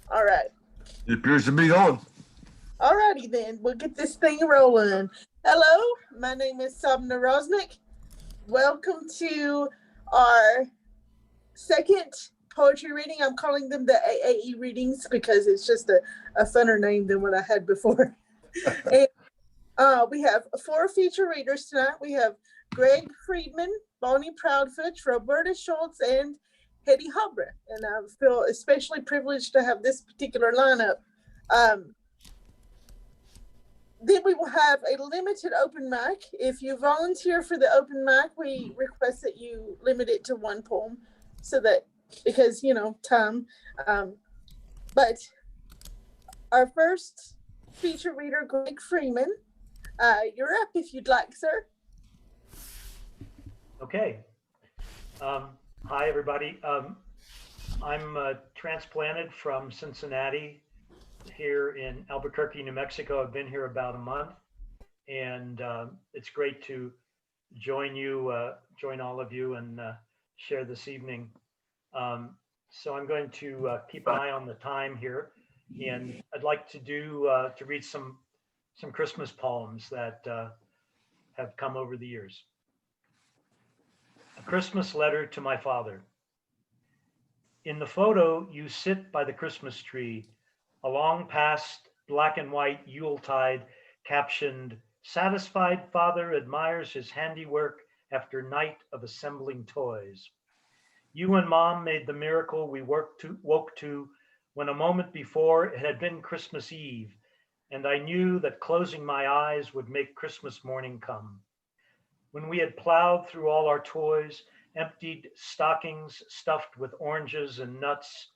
All right. It appears to be on. All righty then. We'll get this thing rolling. Hello, my name is Sabna Rosnick. Welcome to our second poetry reading. I'm calling them the AAE readings because it's just a funner name than what I had before. And we have four feature readers tonight. We have Greg Friedman, Bonnie Proudfoot, Roberta Schultz, and Hetty Hobra. And I feel especially privileged to have this particular lineup. Um, then we will have a limited open mic. If you volunteer for the open mic, we request that you limit it to one poem so that, because, time. Um, but our first feature reader, Greg Freeman, you're up if you'd like, sir. Okay. Hi, everybody. I'm transplanted from Cincinnati here in Albuquerque, New Mexico. I've been here about a month, and it's great to join all of you, and share this evening. So I'm going to keep an eye on the time here, and I'd like to read some Christmas poems that have come over the years. A Christmas letter to my father. In the photo, you sit by the Christmas tree, a long past black and white Yuletide captioned, "Satisfied father admires his handiwork after night of assembling toys." You and mom made the miracle we woke to when a moment before it had been Christmas Eve, and I knew that closing my eyes would make Christmas morning come. When we had plowed through all our toys, emptied stockings stuffed with oranges and nuts,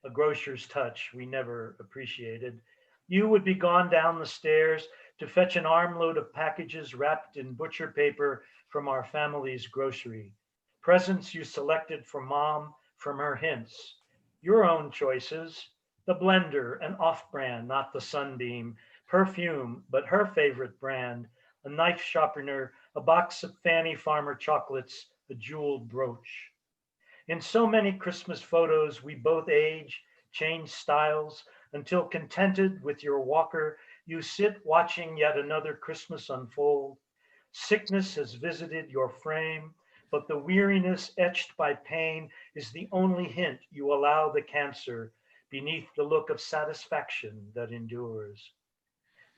a grocer's touch we never appreciated, you would be gone down the stairs to fetch an armload of packages wrapped in butcher paper from our family's grocery. Presents you selected for mom from her hints. Your own choices, the blender, an off-brand, not the Sunbeam, perfume, but her favorite brand, a knife sharpener, a box of Fanny Farmer chocolates, a jeweled brooch. In so many Christmas photos, we both age, change styles, until contented with your walker, you sit watching yet another Christmas unfold. Sickness has visited your frame, but the weariness etched by pain is the only hint you allow the cancer beneath the look of satisfaction that endures.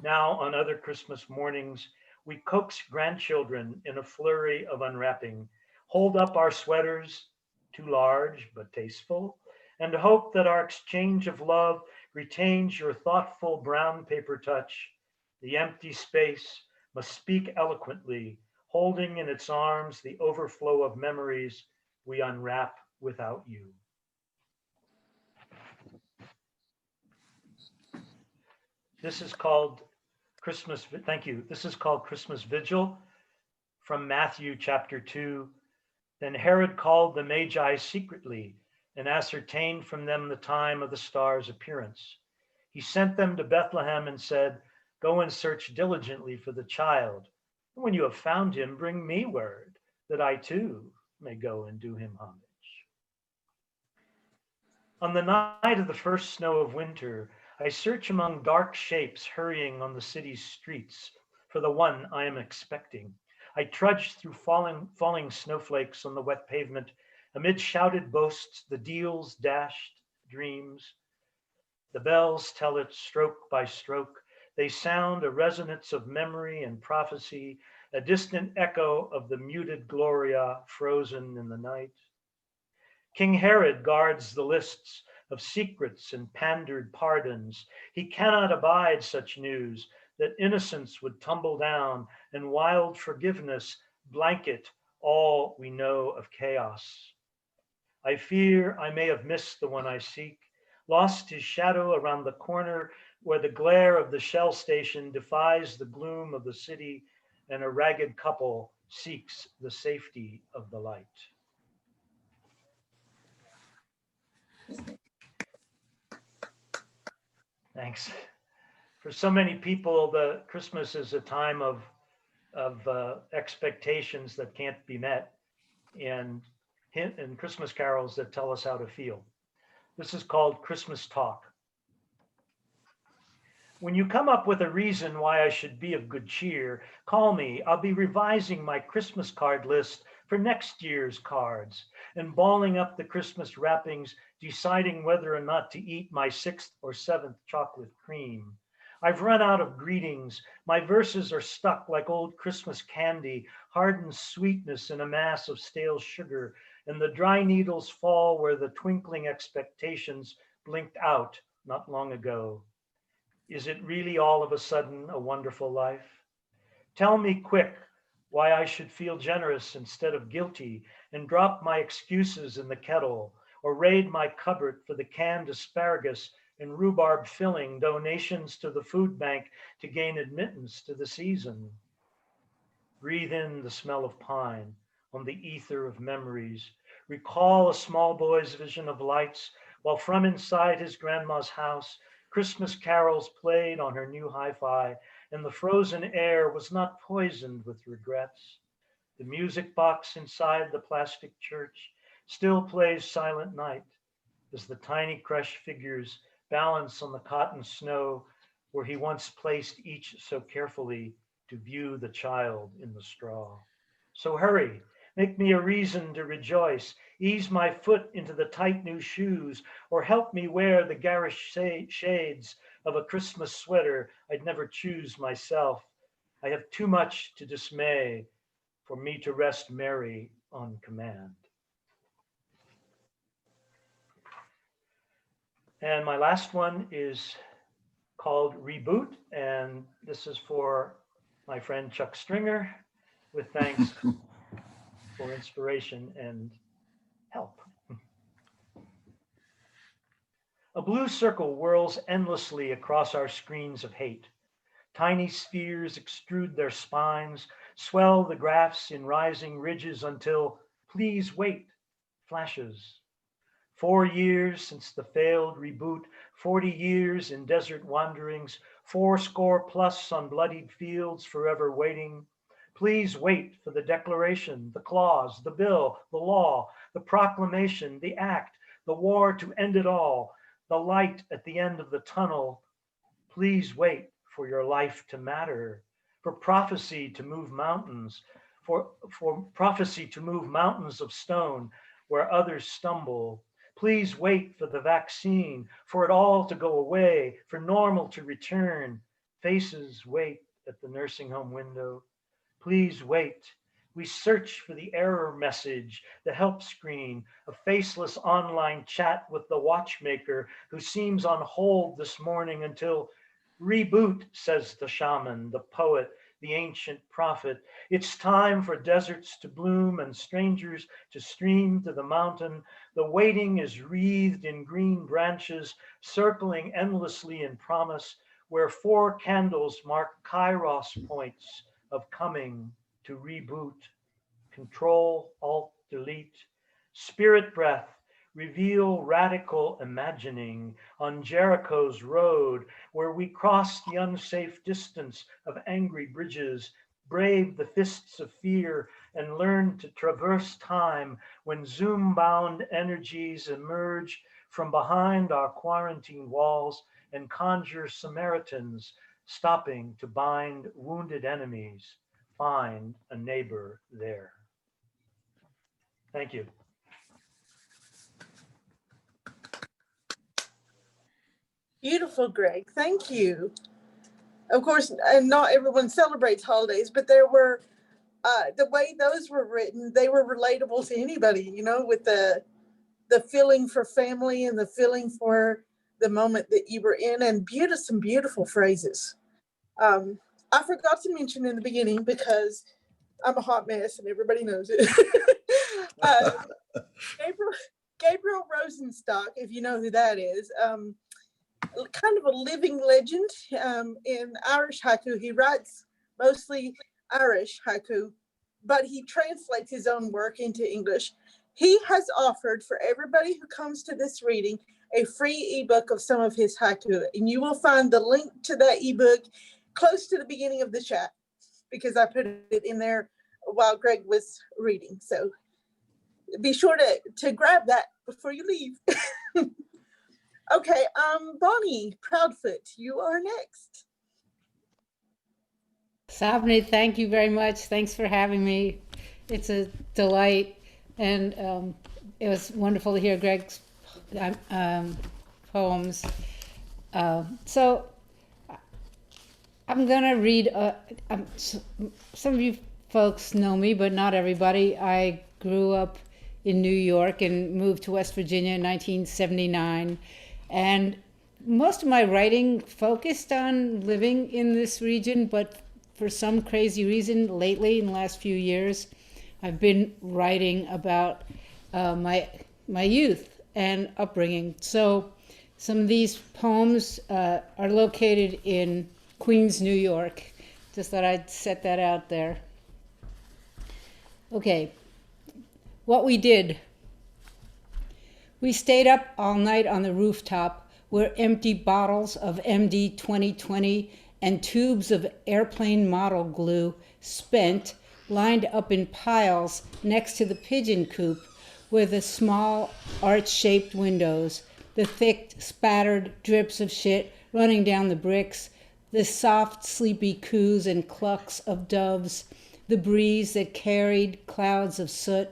Now, on other Christmas mornings, we coax grandchildren in a flurry of unwrapping, hold up our sweaters, too large but tasteful, and hope that our exchange of love retains your thoughtful brown paper touch. The empty space must speak eloquently, holding in its arms the overflow of memories we unwrap without you. This is called Christmas, thank you. This is called Christmas Vigil from Matthew chapter 2. Then Herod called the Magi secretly and ascertained from them the time of the star's appearance. He sent them to Bethlehem and said, "Go and search diligently for the child. And when you have found him, bring me word that I too may go and do him homage." On the night of the first snow of winter, I search among dark shapes hurrying on the city's streets for the one I am expecting. I trudge through falling snowflakes on the wet pavement, amid shouted boasts, the deals dashed dreams. The bells tell it stroke by stroke. They sound a resonance of memory and prophecy, a distant echo of the muted Gloria frozen in the night. King Herod guards the lists of secrets and pandered pardons. He cannot abide such news, that innocence would tumble down and wild forgiveness blanket all we know of chaos. I fear I may have missed the one I seek, lost his shadow around the corner where the glare of the Shell station defies the gloom of the city and a ragged couple seeks the safety of the light. Thanks. For so many people, the Christmas is a time of expectations that can't be met, and Christmas carols that tell us how to feel. This is called Christmas Talk. When you come up with a reason why I should be of good cheer, call me. I'll be revising my Christmas card list for next year's cards and balling up the Christmas wrappings, deciding whether or not to eat my 6th or 7th chocolate cream. I've run out of greetings. My verses are stuck like old Christmas candy, hardened sweetness in a mass of stale sugar, and the dry needles fall where the twinkling expectations blinked out not long ago. Is it really all of a sudden a wonderful life? Tell me quick why I should feel generous instead of guilty and drop my excuses in the kettle or raid my cupboard for the canned asparagus and rhubarb filling donations to the food bank to gain admittance to the season. Breathe in the smell of pine on the ether of memories. Recall a small boy's vision of lights while from inside his grandma's house, Christmas carols played on her new hi-fi and the frozen air was not poisoned with regrets. The music box inside the plastic church still plays Silent Night as the tiny crushed figures balance on the cotton snow where he once placed each so carefully to view the child in the straw. So hurry, make me a reason to rejoice, ease my foot into the tight new shoes, or help me wear the garish shades of a Christmas sweater I'd never choose myself. I have too much to dismay for me to rest merry on command. And my last one is called Reboot, and this is for my friend Chuck Stringer, with thanks for inspiration and help. A blue circle whirls endlessly across our screens of hate. Tiny spheres extrude their spines, swell the graphs in rising ridges until please wait flashes. 4 years since the failed reboot, 40 years in desert wanderings, 80+ on bloodied fields forever waiting. Please wait for the declaration, the clause, the bill, the law, the proclamation, the act, the war to end it all, the light at the end of the tunnel. Please wait for your life to matter, for prophecy to move mountains, for prophecy to move mountains of stone where others stumble. Please wait for the vaccine, for it all to go away, for normal to return. Faces wait at the nursing home window. Please wait. We search for the error message, the help screen, a faceless online chat with the watchmaker who seems on hold this morning until reboot, says the shaman, the poet, the ancient prophet. It's time for deserts to bloom and strangers to stream to the mountain. The waiting is wreathed in green branches, circling endlessly in promise, where 4 candles mark kairos points of coming to reboot. Control, Alt, Delete. Spirit breath, reveal radical imagining on Jericho's road, where we cross the unsafe distance of angry bridges, brave the fists of fear, and learn to traverse time when Zoom-bound energies emerge from behind our quarantine walls and conjure Samaritans stopping to bind wounded enemies. Find a neighbor there. Thank you. Beautiful, Greg. Thank you. Of course, and not everyone celebrates holidays, but there were the way those were written, they were relatable to anybody, you know, with the feeling for family and the feeling for the moment that you were in, and some beautiful phrases. I forgot to mention in the beginning, because I'm a hot mess and everybody knows it. Gabriel Rosenstock, if you know who that is, kind of a living legend in Irish haiku. He writes mostly Irish haiku, but he translates his own work into English. He has offered for everybody who comes to this reading a free ebook of some of his haiku, and you will find the link to that ebook close to the beginning of the chat, because I put it in there while Greg was reading. So be sure to grab that before you leave. Okay, Bonnie Proudfoot, you are next. Savni, thank you very much. Thanks for having me. It's a delight, and it was wonderful to hear Greg's poems. So I'm gonna read. Some of you folks know me, but not everybody. I grew up in New York and moved to West Virginia in 1979, and most of my writing focused on living in this region, but for some crazy reason, lately in the last few years, I've been writing about my youth and upbringing. So some of these poems are located in Queens, New York. Just thought I'd set that out there. Okay, what we did. We stayed up all night on the rooftop where empty bottles of MD 2020 and tubes of airplane model glue, spent, lined up in piles next to the pigeon coop where the small arch-shaped windows, the thick spattered drips of shit running down the bricks, the soft sleepy coos and clucks of doves, the breeze that carried clouds of soot,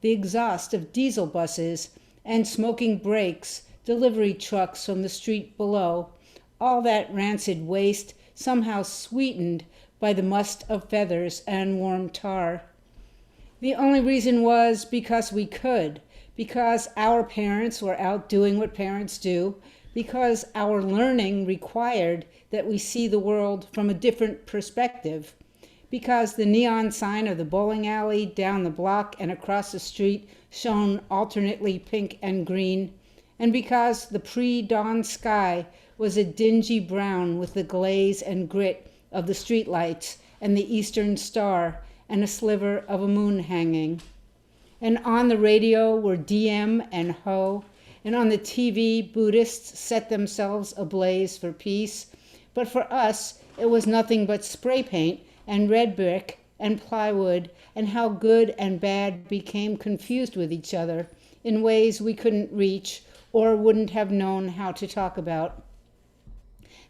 the exhaust of diesel buses and smoking brakes, delivery trucks from the street below, all that rancid waste somehow sweetened by the must of feathers and warm tar. The only reason was because we could, because our parents were out doing what parents do, because our learning required that we see the world from a different perspective, because the neon sign of the bowling alley down the block and across the street shone alternately pink and green, and because the pre-dawn sky was a dingy brown with the glaze and grit of the streetlights and the eastern star and a sliver of a moon hanging. And on the radio were DM and Ho, and on the TV Buddhists set themselves ablaze for peace. But for us, it was nothing but spray paint and red brick and plywood, and how good and bad became confused with each other in ways we couldn't reach or wouldn't have known how to talk about.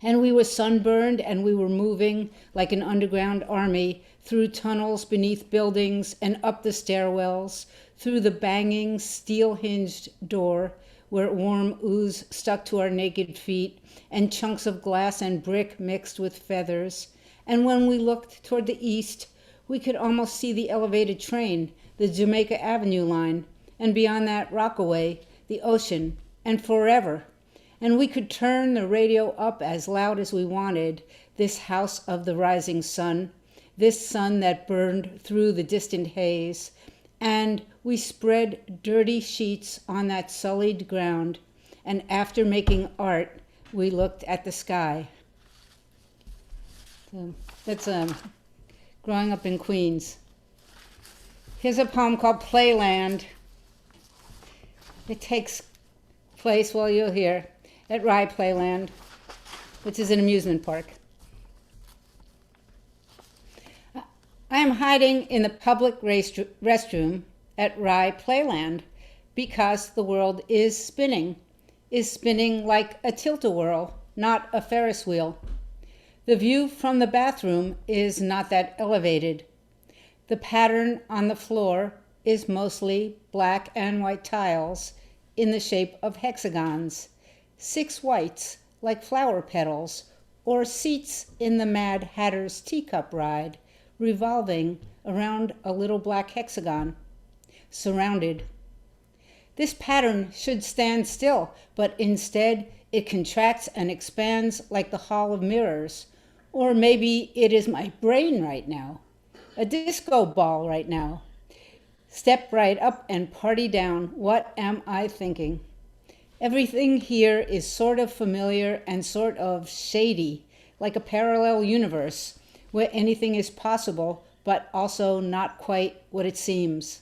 And we were sunburned and we were moving like an underground army through tunnels beneath buildings and up the stairwells, through the banging steel-hinged door where warm ooze stuck to our naked feet and chunks of glass and brick mixed with feathers. And when we looked toward the east, we could almost see the elevated train, the Jamaica Avenue line, and beyond that, Rockaway, the ocean, and forever. And we could turn the radio up as loud as we wanted, this house of the rising sun, this sun that burned through the distant haze. And we spread dirty sheets on that sullied ground, and after making art, we looked at the sky. So that's growing up in Queens. Here's a poem called Playland. It takes place, well, you'll hear, at Rye Playland, which is an amusement park. I am hiding in the public restroom at Rye Playland because the world is spinning like a tilt-a-whirl, not a Ferris wheel. The view from the bathroom is not that elevated. The pattern on the floor is mostly black and white tiles in the shape of hexagons, 6 whites like flower petals, or seats in the Mad Hatter's teacup ride, revolving around a little black hexagon, surrounded. This pattern should stand still, but instead it contracts and expands like the Hall of Mirrors. Or maybe it is my brain right now, a disco ball right now. Step right up and party down. What am I thinking? Everything here is sort of familiar and sort of shady, like a parallel universe where anything is possible, but also not quite what it seems.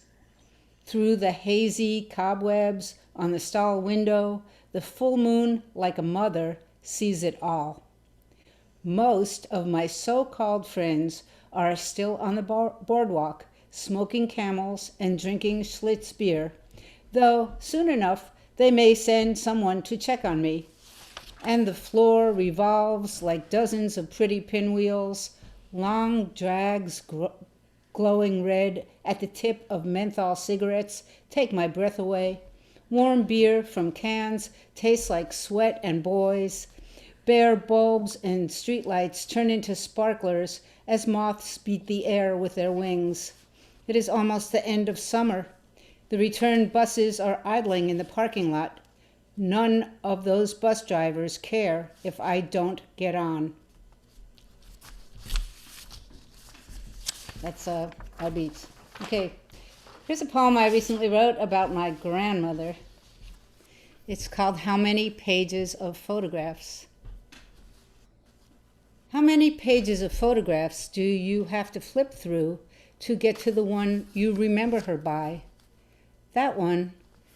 Through the hazy cobwebs on the stall window, the full moon, like a mother, sees it all. Most of my so-called friends are still on the boardwalk, smoking Camels and drinking Schlitz beer, though soon enough They may send someone to check on me. And the floor revolves like dozens of pretty pinwheels, long drags glowing red at the tip of menthol cigarettes take my breath away. Warm beer from cans tastes like sweat and boys. Bare bulbs and streetlights turn into sparklers as moths beat the air with their wings. It is almost the end of summer. The return buses are idling in the parking lot. None of those bus drivers care if I don't get on. That's our beats. Okay, here's a poem I recently wrote about my grandmother. It's called How Many Pages of Photographs? How many pages of photographs do you have to flip through to get to the one you remember her by? That one,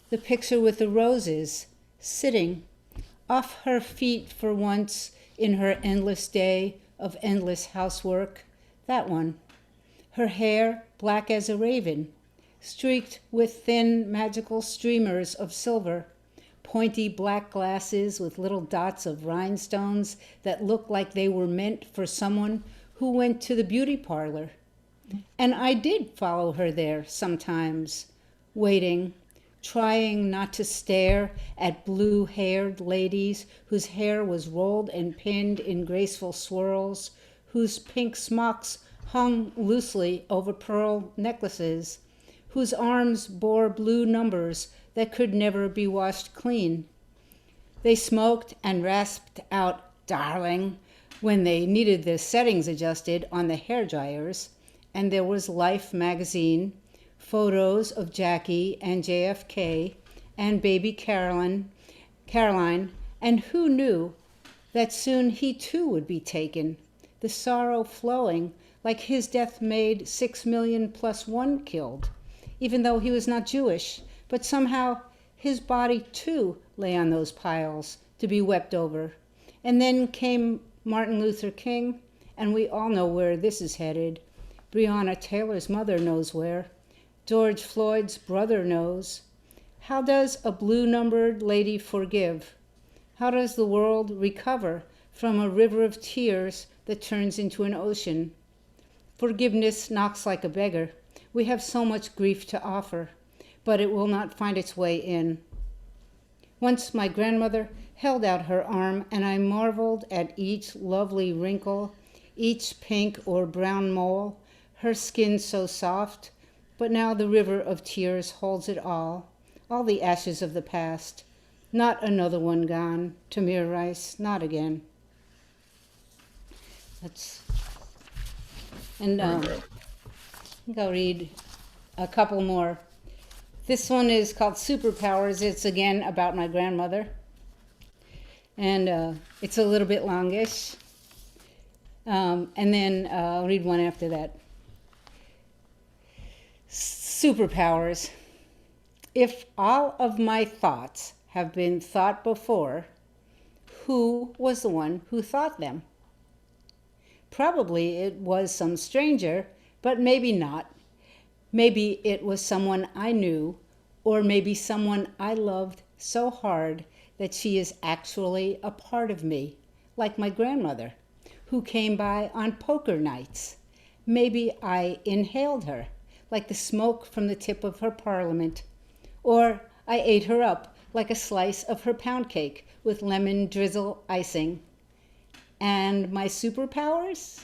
the picture with the roses, sitting off her feet for once in her endless day of endless housework. That one. Her hair black as a raven, streaked with thin magical streamers of silver, pointy black glasses with little dots of rhinestones that looked like they were meant for someone who went to the beauty parlor. And I did follow her there sometimes, waiting, trying not to stare at blue-haired ladies whose hair was rolled and pinned in graceful swirls, whose pink smocks hung loosely over pearl necklaces, whose arms bore blue numbers that could never be washed clean. They smoked and rasped out "darling" when they needed the settings adjusted on the hair dryers, and there was Life magazine, photos of Jackie and JFK and baby Caroline, and who knew that soon he too would be taken, the sorrow flowing like his death made 6 million plus one killed, even though he was not Jewish, but somehow his body too lay on those piles to be wept over. And then came Martin Luther King, and we all know where this is headed. Breonna Taylor's mother knows where. George Floyd's brother knows. How does a blue-numbered lady forgive? How does the world recover from a river of tears that turns into an ocean? Forgiveness knocks like a beggar. We have so much grief to offer, but it will not find its way in. Once my grandmother held out her arm, and I marveled at each lovely wrinkle, each pink or brown mole, her skin so soft. But now the river of tears holds it all the ashes of the past. Not another one gone. Tamir Rice, not again. I think I'll read a couple more. This one is called Superpowers. It's again about my grandmother. And it's a little bit longish. And then I'll read one after that. Superpowers. If all of my thoughts have been thought before, who was the one who thought them? Probably it was some stranger, but maybe not. Maybe it was someone I knew, or maybe someone I loved so hard that she is actually a part of me, like my grandmother, who came by on poker nights. Maybe I inhaled her, like the smoke from the tip of her parliament, or I ate her up like a slice of her pound cake with lemon drizzle icing. And my superpowers?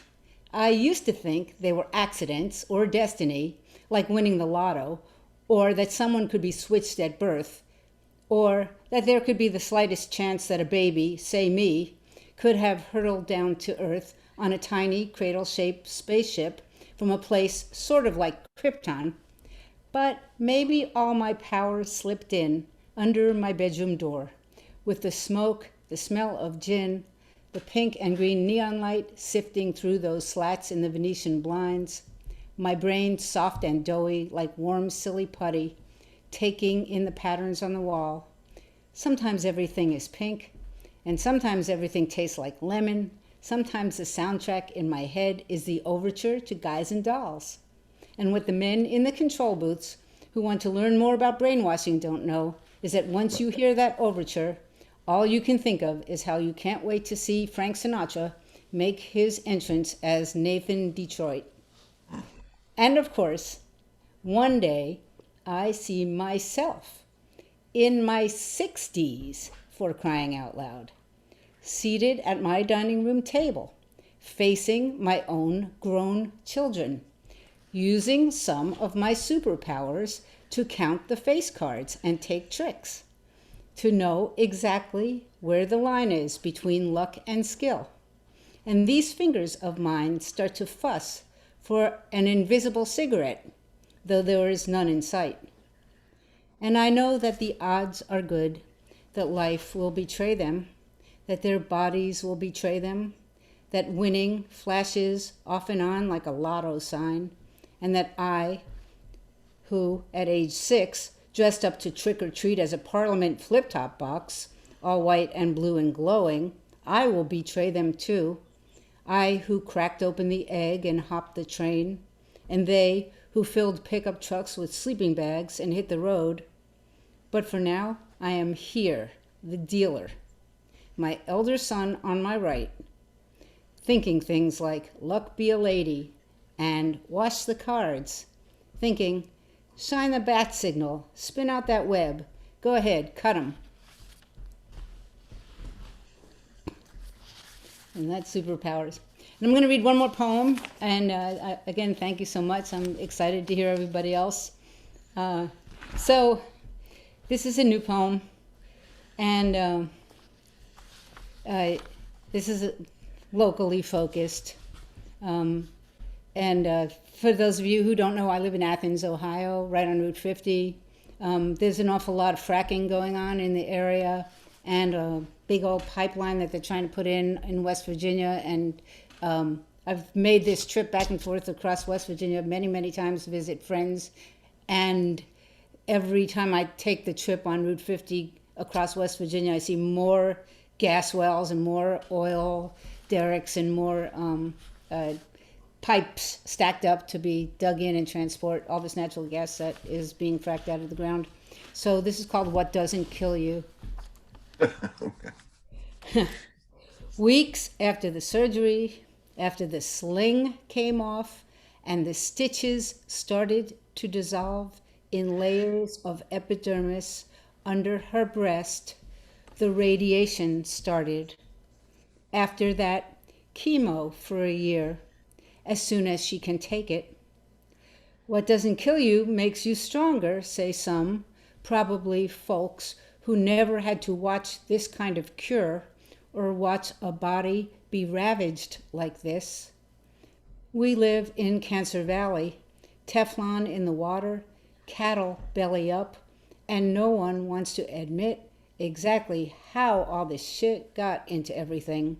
I used to think they were accidents or destiny, like winning the lotto, or that someone could be switched at birth, or that there could be the slightest chance that a baby, say me, could have hurtled down to Earth on a tiny cradle-shaped spaceship from a place sort of like Krypton. But maybe all my powers slipped in under my bedroom door, with the smoke, the smell of gin, the pink and green neon light sifting through those slats in the Venetian blinds, my brain soft and doughy like warm, silly putty, taking in the patterns on the wall. Sometimes everything is pink, and sometimes everything tastes like lemon. Sometimes the soundtrack in my head is the overture to Guys and Dolls. And what the men in the control booths who want to learn more about brainwashing don't know is that once you hear that overture, all you can think of is how you can't wait to see Frank Sinatra make his entrance as Nathan Detroit. And of course, one day I see myself in my 60s, for crying out loud, seated at my dining room table, facing my own grown children, using some of my superpowers to count the face cards and take tricks, to know exactly where the line is between luck and skill. And these fingers of mine start to fuss for an invisible cigarette, though there is none in sight. And I know that the odds are good, that life will betray them, that their bodies will betray them, that winning flashes off and on like a lotto sign, and that I, who at age 6 dressed up to trick or treat as a Parliament flip-top box, all white and blue and glowing, I will betray them too. I who cracked open the egg and hopped the train, and they who filled pickup trucks with sleeping bags and hit the road. But for now, I am here, the dealer, my elder son on my right, thinking things like, luck be a lady, and wash the cards, thinking, shine the bat signal, spin out that web, go ahead, cut 'em. And that's superpowers. And I'm going to read one more poem. And again, thank you so much. I'm excited to hear everybody else. So this is a new poem. And this is locally focused. And for those of you who don't know, I live in Athens, Ohio, right on Route 50. There's an awful lot of fracking going on in the area, and a big old pipeline that they're trying to put in West Virginia. And I've made this trip back and forth across West Virginia many, many times to visit friends. And every time I take the trip on Route 50 across West Virginia, I see more gas wells and more oil derricks and more pipes stacked up to be dug in and transport all this natural gas that is being fracked out of the ground. So this is called What Doesn't Kill You. Okay. Weeks after the surgery, after the sling came off and the stitches started to dissolve in layers of epidermis under her breast, the radiation started. After that, chemo for a year, as soon as she can take it. What doesn't kill you makes you stronger, say some, probably folks who never had to watch this kind of cure or watch a body be ravaged like this. We live in Cancer Valley, Teflon in the water, cattle belly up, and no one wants to admit exactly how all this shit got into everything.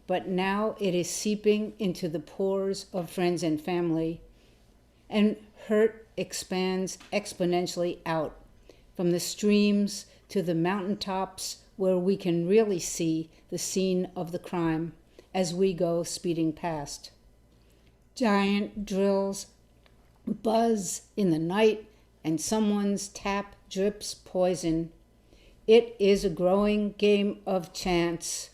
But now it is seeping into the pores of friends and family, and hurt expands exponentially out from the streams to the mountaintops where we can really see the scene of the crime as we go speeding past. Giant drills buzz in the night and someone's tap drips poison. It is a growing game of chance.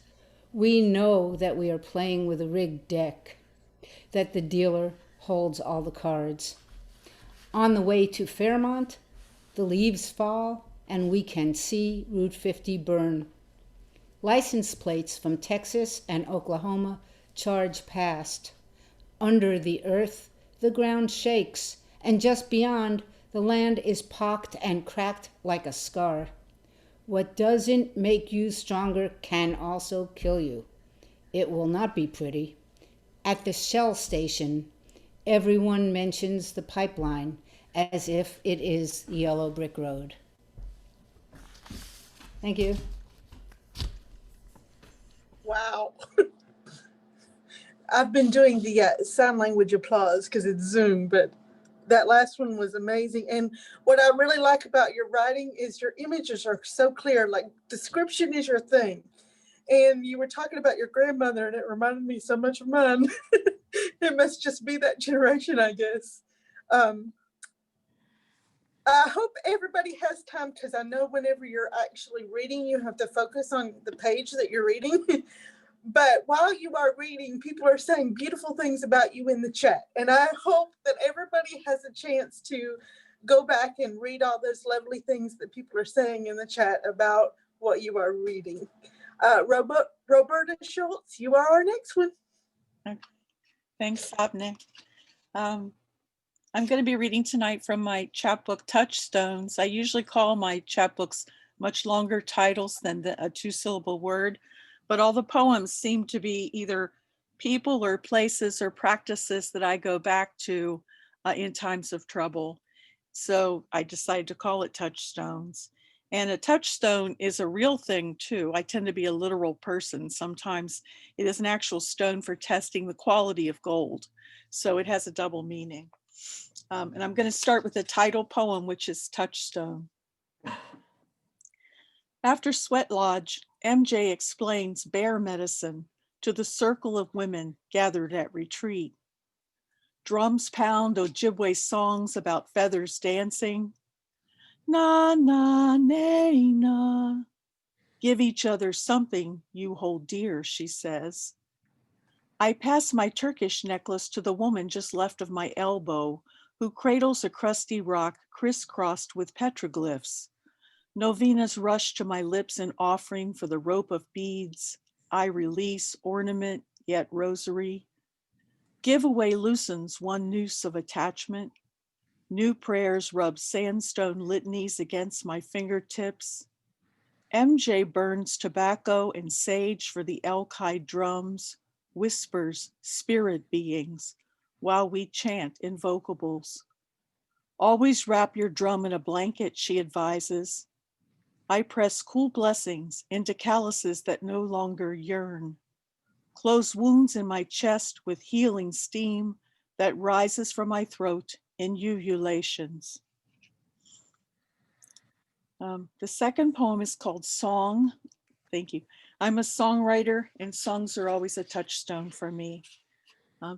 We know that we are playing with a rigged deck, that the dealer holds all the cards. On the way to Fairmont, the leaves fall and we can see Route 50 burn. License plates from Texas and Oklahoma charge past. Under the earth, the ground shakes, and just beyond, the land is pocked and cracked like a scar. What doesn't make you stronger can also kill you. It will not be pretty. At the Shell station, everyone mentions the pipeline as if it is the yellow brick road. Thank you. Wow. I've been doing the sign language applause because it's Zoom, but that last one was amazing. And what I really like about your writing is your images are so clear, like description is your thing. And you were talking about your grandmother and it reminded me so much of mine. It must just be that generation, I guess. I hope everybody has time, because I know whenever you're actually reading, you have to focus on the page that you're reading. But while you are reading, people are saying beautiful things about you in the chat. And I hope that everybody has a chance to go back and read all those lovely things that people are saying in the chat about what you are reading. Roberta Schultz, you are our next one. Thanks, Sabne. I'm going to be reading tonight from my chapbook Touchstones. I usually call my chapbooks much longer titles than a two-syllable word, but all the poems seem to be either people or places or practices that I go back to in times of trouble. So I decided to call it Touchstones. And a touchstone is a real thing too. I tend to be a literal person. Sometimes it is an actual stone for testing the quality of gold. So it has a double meaning. And I'm going to start with the title poem, which is Touchstone. After Sweat Lodge, MJ explains bear medicine to the circle of women gathered at retreat. Drums pound Ojibwe songs about feathers dancing. Na, na, nay, na. Give each other something you hold dear, she says. I pass my Turkish necklace to the woman just left of my elbow, who cradles a crusty rock crisscrossed with petroglyphs. Novenas rush to my lips in offering for the rope of beads. I release ornament, yet rosary. Giveaway loosens one noose of attachment. New prayers rub sandstone litanies against my fingertips. MJ burns tobacco and sage for the elk-hide drums, whispers spirit beings, while we chant invocables. Always wrap your drum in a blanket, she advises. I press cool blessings into calluses that no longer yearn. Close wounds in my chest with healing steam that rises from my throat in uvulations. The second poem is called Song. Thank you. I'm a songwriter, and songs are always a touchstone for me.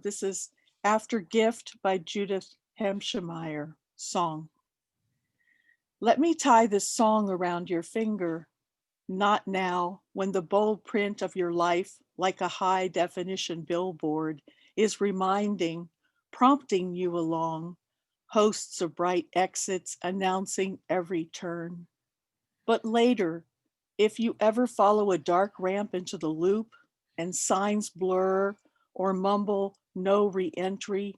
This is After Gift by Judith Hemschemeyer, song. Let me tie this song around your finger. Not now, when the bold print of your life, like a high definition billboard, is reminding, prompting you along, hosts of bright exits announcing every turn. But later, if you ever follow a dark ramp into the loop and signs blur or mumble no re-entry,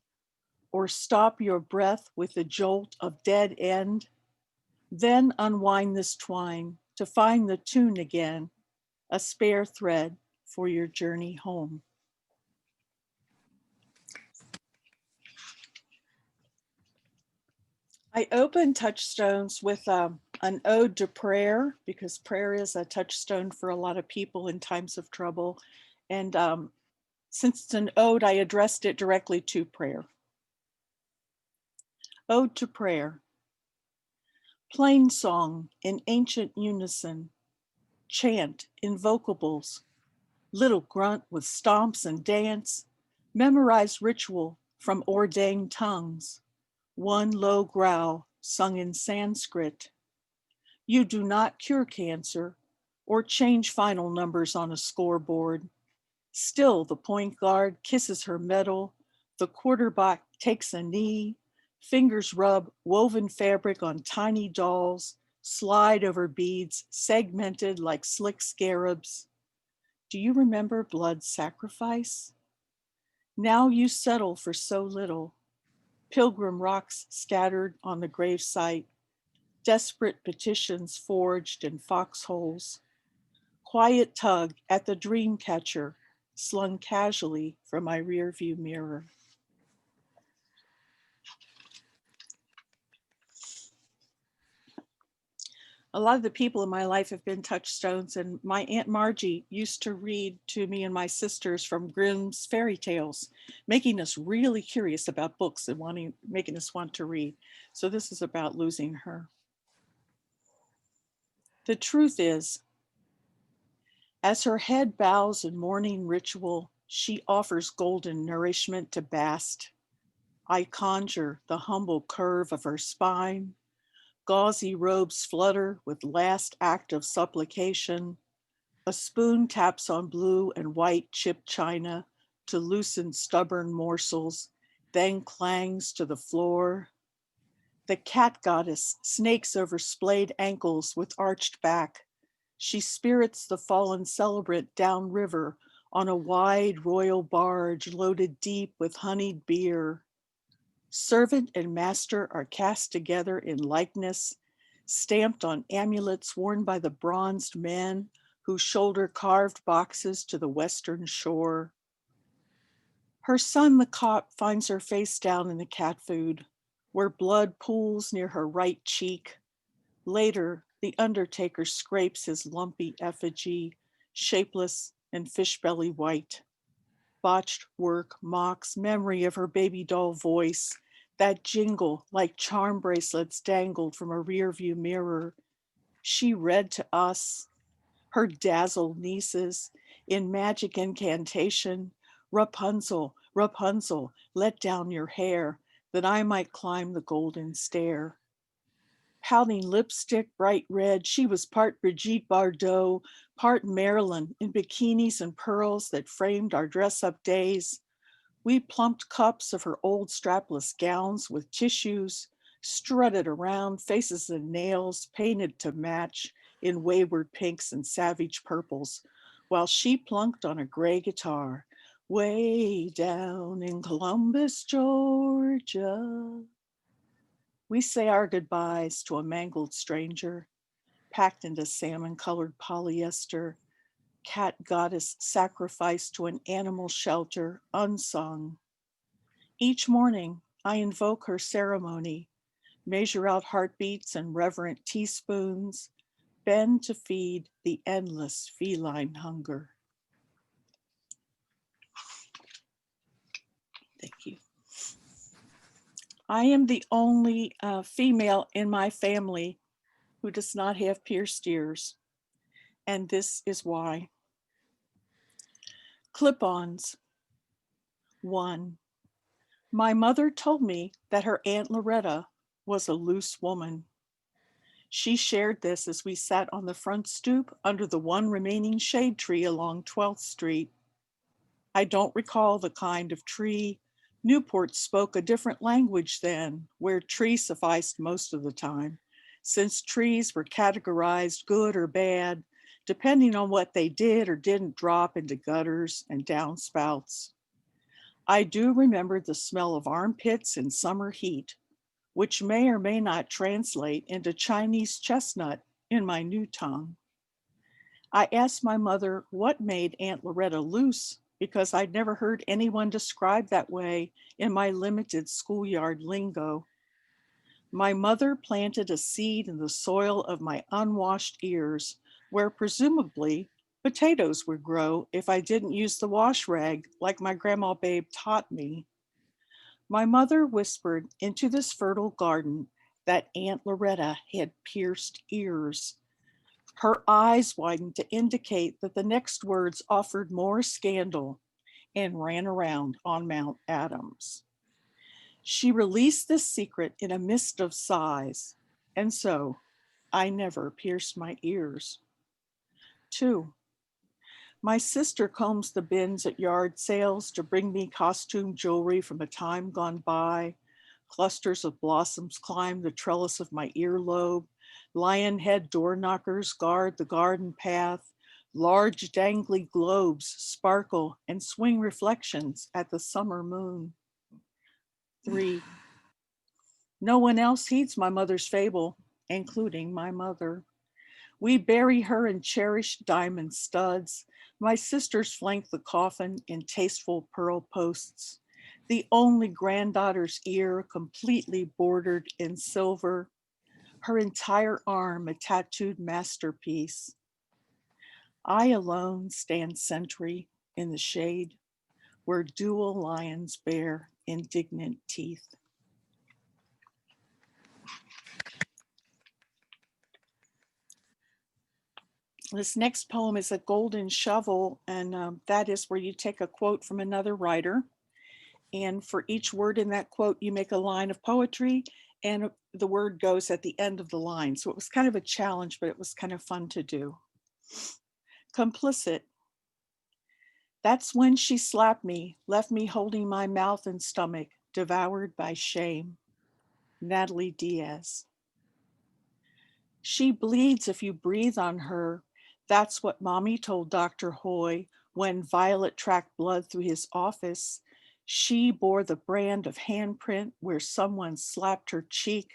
or stop your breath with the jolt of dead end, then unwind this twine to find the tune again, a spare thread for your journey home. I open Touchstones with an ode to prayer, because prayer is a touchstone for a lot of people in times of trouble. And since it's an ode, I addressed it directly to prayer. Ode to Prayer. Plain song in ancient unison. Chant invocables. Little grunt with stomps and dance. Memorize ritual from ordained tongues. One low growl sung in Sanskrit. You do not cure cancer or change final numbers on a scoreboard. Still, the point guard kisses her medal, the quarterback takes a knee, fingers rub woven fabric on tiny dolls, slide over beads segmented like slick scarabs. Do you remember blood sacrifice? Now you settle for so little. Pilgrim rocks scattered on the gravesite, desperate petitions forged in foxholes. Quiet tug at the dream catcher slung casually from my rearview mirror. A lot of the people in my life have been touchstones, and my Aunt Margie used to read to me and my sisters from Grimm's fairy tales, making us really curious about books and making us want to read. So this is about losing her. The truth is, as her head bows in morning ritual, she offers golden nourishment to Bast. I conjure the humble curve of her spine, Gauzy robes flutter with last act of supplication. A spoon taps on blue and white chipped china to loosen stubborn morsels, then clangs to the floor. The cat goddess snakes over splayed ankles with arched back. She spirits the fallen celebrant downriver on a wide royal barge loaded deep with honeyed beer. Servant and master are cast together in likeness, stamped on amulets worn by the bronzed men who shoulder carved boxes to the western shore. Her son, the cop, finds her face down in the cat food, where blood pools near her right cheek. Later, the undertaker scrapes his lumpy effigy, shapeless and fish-belly white. Botched work mocks memory of her baby doll voice, that jingle like charm bracelets dangled from a rearview mirror. She read to us, her dazzled nieces, in magic incantation, Rapunzel, Rapunzel, let down your hair, that I might climb the golden stair. Pouting lipstick, bright red, she was part Brigitte Bardot, part Marilyn in bikinis and pearls that framed our dress-up days. We plumped cups of her old strapless gowns with tissues, strutted around, faces and nails painted to match in wayward pinks and savage purples, while she plunked on a gray guitar, way down in Columbus, Georgia. We say our goodbyes to a mangled stranger, packed into salmon-colored polyester, cat goddess sacrificed to an animal shelter, unsung. Each morning, I invoke her ceremony, measure out heartbeats and reverent teaspoons, bend to feed the endless feline hunger. Thank you. I am the only female in my family who does not have pierced ears, and this is why. Clip-ons. 1. My mother told me that her Aunt Loretta was a loose woman. She shared this as we sat on the front stoop under the one remaining shade tree along 12th Street. I don't recall the kind of tree. Newport spoke a different language then, where tree sufficed most of the time, since trees were categorized good or bad, depending on what they did or didn't drop into gutters and downspouts. I do remember the smell of armpits in summer heat, which may or may not translate into Chinese chestnut in my new tongue. I asked my mother what made Aunt Loretta loose, because I'd never heard anyone describe that way in my limited schoolyard lingo. My mother planted a seed in the soil of my unwashed ears, where presumably potatoes would grow if I didn't use the wash rag like my grandma Babe taught me. My mother whispered into this fertile garden that Aunt Loretta had pierced ears. Her eyes widened to indicate that the next words offered more scandal and ran around on Mount Adams. She released this secret in a mist of sighs, and so I never pierced my ears. 2. My sister combs the bins at yard sales to bring me costume jewelry from a time gone by. Clusters of blossoms climb the trellis of my earlobe. Lion head door knockers guard the garden path. Large dangly globes sparkle and swing reflections at the summer moon. 3. No one else heeds my mother's fable, including my mother. We bury her in cherished diamond studs. My sisters flank the coffin in tasteful pearl posts. The only granddaughter's ear completely bordered in silver. Her entire arm a tattooed masterpiece. I alone stand sentry in the shade, where dual lions bear indignant teeth. This next poem is a golden shovel, and that is where you take a quote from another writer. And for each word in that quote, you make a line of poetry, and the word goes at the end of the line. So it was kind of a challenge, but it was kind of fun to do. Complicit. That's when she slapped me, left me holding my mouth and stomach, devoured by shame. Natalie Diaz. She bleeds if you breathe on her. That's what Mommy told Dr. Hoy when Violet tracked blood through his office. She bore the brand of handprint where someone slapped her cheek.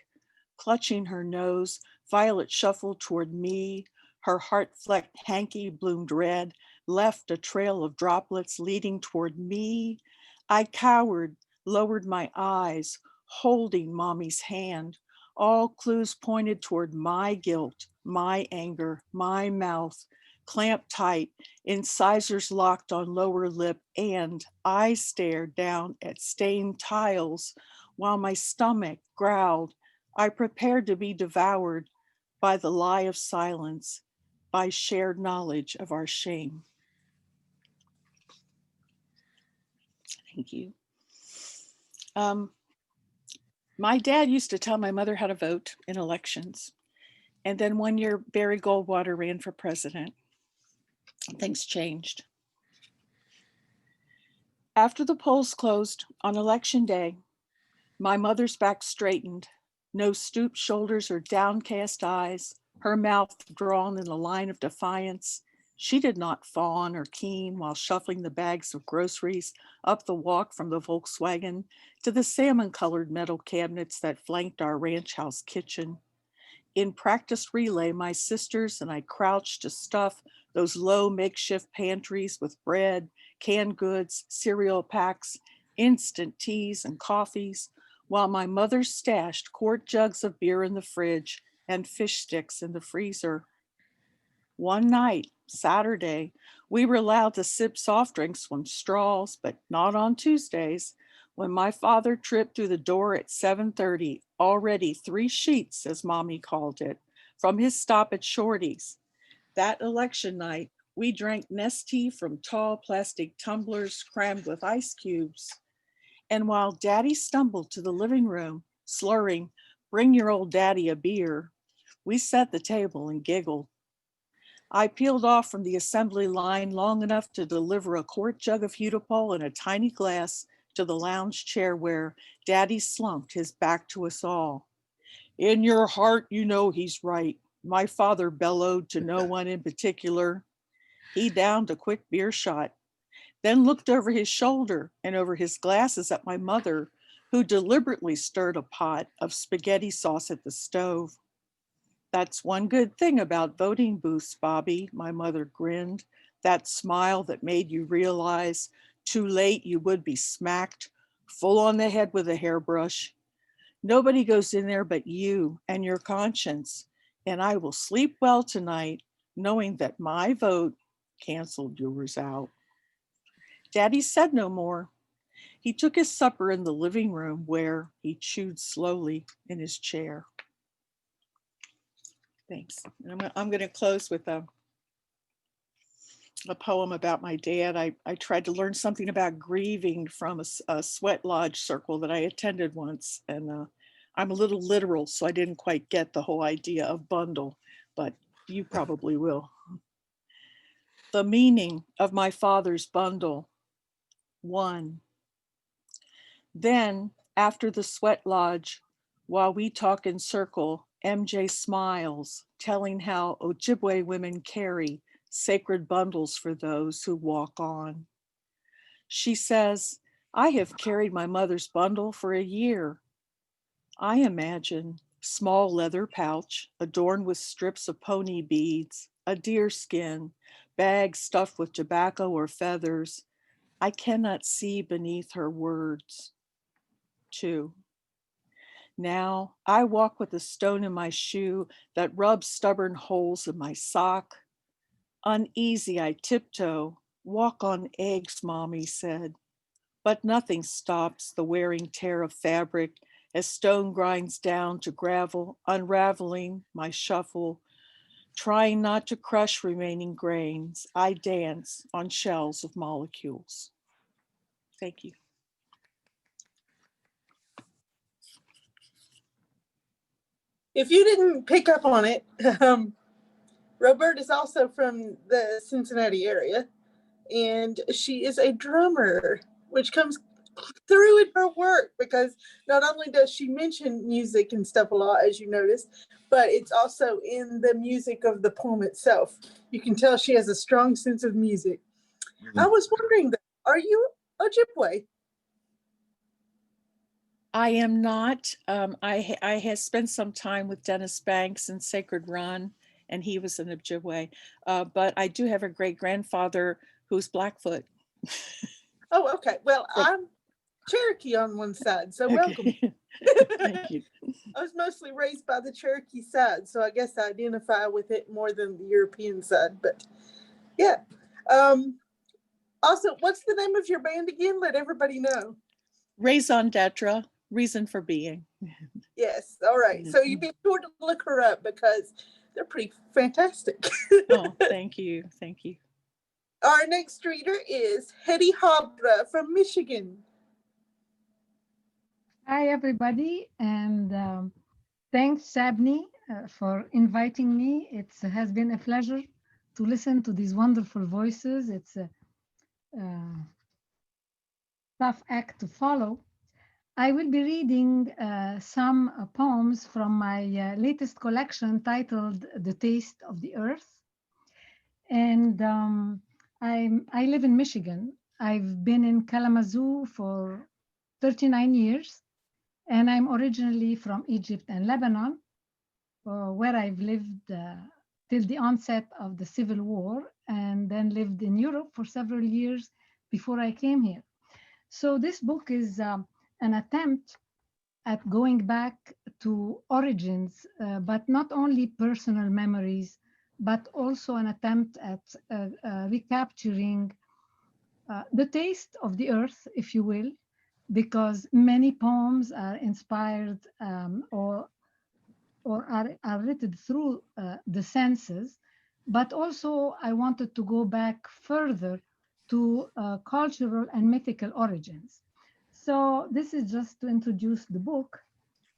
Clutching her nose, Violet shuffled toward me. Her heart-flecked hanky bloomed red, left a trail of droplets leading toward me. I cowered, lowered my eyes, holding Mommy's hand. All clues pointed toward my guilt, my anger, my mouth, clamped tight, incisors locked on lower lip, and I stared down at stained tiles while my stomach growled. I prepared to be devoured by the lie of silence, by shared knowledge of our shame. Thank you. My dad used to tell my mother how to vote in elections. And then one year, Barry Goldwater ran for president. Things changed. After the polls closed on election day, my mother's back straightened, no stooped shoulders or downcast eyes, her mouth drawn in a line of defiance. She did not fawn or keen while shuffling the bags of groceries up the walk from the Volkswagen to the salmon-colored metal cabinets that flanked our ranch house kitchen. In practice relay, my sisters and I crouched to stuff those low makeshift pantries with bread, canned goods, cereal packs, instant teas and coffees, while my mother stashed quart jugs of beer in the fridge and fish sticks in the freezer. One night, Saturday, we were allowed to sip soft drinks from straws, but not on Tuesdays. When my father tripped through the door at 7:30, already 3 sheets, as Mommy called it, from his stop at Shorty's. That election night, we drank Nestea from tall plastic tumblers crammed with ice cubes. And while Daddy stumbled to the living room, slurring, "Bring your old daddy a beer," we set the table and giggled. I peeled off from the assembly line long enough to deliver a quart jug of Hudipol in a tiny glass to the lounge chair where Daddy slumped, his back to us all. "In your heart, you know he's right," my father bellowed to no one in particular. He downed a quick beer shot, then looked over his shoulder and over his glasses at my mother, who deliberately stirred a pot of spaghetti sauce at the stove. "That's one good thing about voting booths, Bobby," my mother grinned, that smile that made you realize too late you would be smacked full on the head with a hairbrush. "Nobody goes in there but you and your conscience, and I will sleep well tonight knowing that my vote canceled yours out." Daddy said no more. He took his supper in the living room where he chewed slowly in his chair. Thanks. And I'm going to close with a poem about my dad. I tried to learn something about grieving from a sweat lodge circle that I attended once. And I'm a little literal, so I didn't quite get the whole idea of bundle, but you probably will. The meaning of my father's bundle. 1. Then, after the sweat lodge, while we talk in circle, MJ smiles, telling how Ojibwe women carry sacred bundles for those who walk on. She says, "I have carried my mother's bundle for a year." I imagine small leather pouch adorned with strips of pony beads, a deer skin, bag stuffed with tobacco or feathers. I cannot see beneath her words. 2. Now I walk with a stone in my shoe that rubs stubborn holes in my sock. Uneasy I tiptoe, walk on eggs, Mommy said. But nothing stops the wearing tear of fabric as stone grinds down to gravel, unraveling my shuffle. Trying not to crush remaining grains, I dance on shells of molecules. Thank you. If you didn't pick up on it, Roberta is also from the Cincinnati area, and she is a drummer, which comes through in her work because not only does she mention music and stuff a lot, as you noticed, but it's also in the music of the poem itself. You can tell she has a strong sense of music. I was wondering, are you Ojibwe? I am not. I had spent some time with Dennis Banks in Sacred Run, and he was an Ojibwe. But I do have a great grandfather who's Blackfoot. Oh, okay. Well, So- I'm Cherokee on one side, so welcome. Okay. Thank you. I was mostly raised by the Cherokee side, so I guess I identify with it more than the European side. But yeah. Also, what's the name of your band again? Let everybody know. Raison d'etre, reason for being. Yes. All right. So you be sure to look her up because they're pretty fantastic. Oh, thank you. Thank you. Our next reader is Hetty Habra from Michigan. Hi, everybody, and thanks, Sabni, for inviting me. It has been a pleasure to listen to these wonderful voices. It's a tough act to follow. I will be reading some poems from my latest collection titled The Taste of the Earth. And I live in Michigan. I've been in Kalamazoo for 39 years. And I'm originally from Egypt and Lebanon, where I've lived till the onset of the Civil War, and then lived in Europe for several years before I came here. So this book is an attempt at going back to origins, but not only personal memories, but also an attempt at recapturing the taste of the earth, if you will, because many poems are inspired or are written through the senses, but also I wanted to go back further to cultural and mythical origins. So this is just to introduce the book.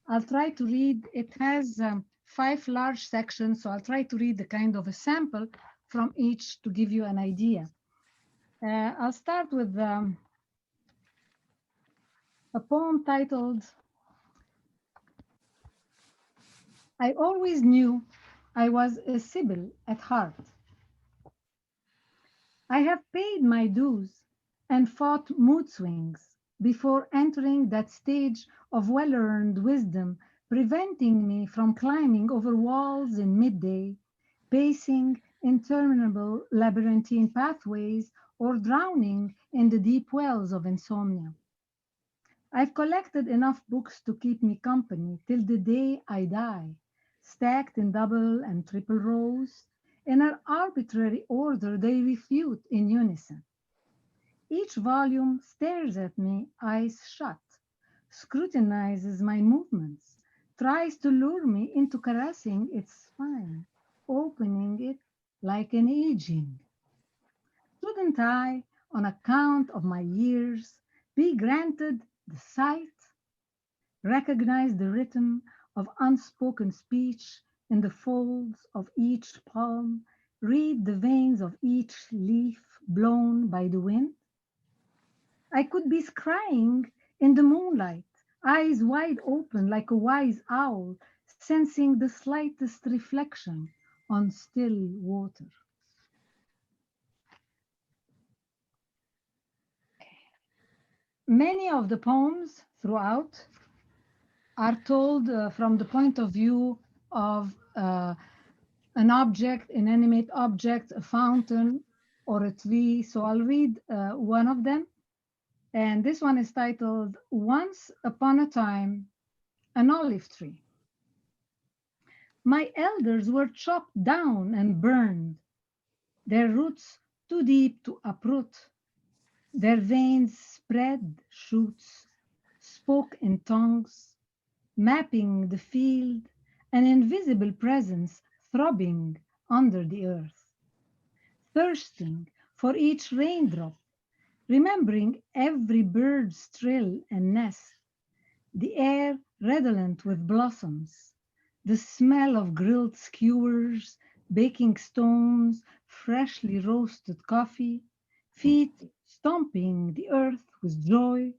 I'll try to read, it has 5 large sections, so I'll try to read the kind of a sample from each to give you an idea. I'll start with a poem titled, I always knew I was a Sibyl at heart. I have paid my dues and fought mood swings before entering that stage of well-earned wisdom, preventing me from climbing over walls in midday, pacing interminable labyrinthine pathways, or drowning in the deep wells of insomnia. I've collected enough books to keep me company till the day I die, stacked in double and triple rows. In an arbitrary order, they refute in unison. Each volume stares at me, eyes shut, scrutinizes my movements, tries to lure me into caressing its spine, opening it like an aging. Shouldn't I, on account of my years, be granted the sight, recognize the rhythm of unspoken speech in the folds of each palm, read the veins of each leaf blown by the wind? I could be scrying in the moonlight, eyes wide open like a wise owl, sensing the slightest reflection on still water. Many of the poems throughout are told from the point of view of an object, inanimate object, a fountain, or a tree. So I'll read one of them. And this one is titled, Once Upon a Time, an Olive Tree. My elders were chopped down and burned, their roots too deep to uproot. Their veins spread shoots, spoke in tongues, mapping the field, an invisible presence throbbing under the earth, thirsting for each raindrop, remembering every bird's trill and nest, the air redolent with blossoms, the smell of grilled skewers, baking stones, freshly roasted coffee, feet stomping the earth with joy,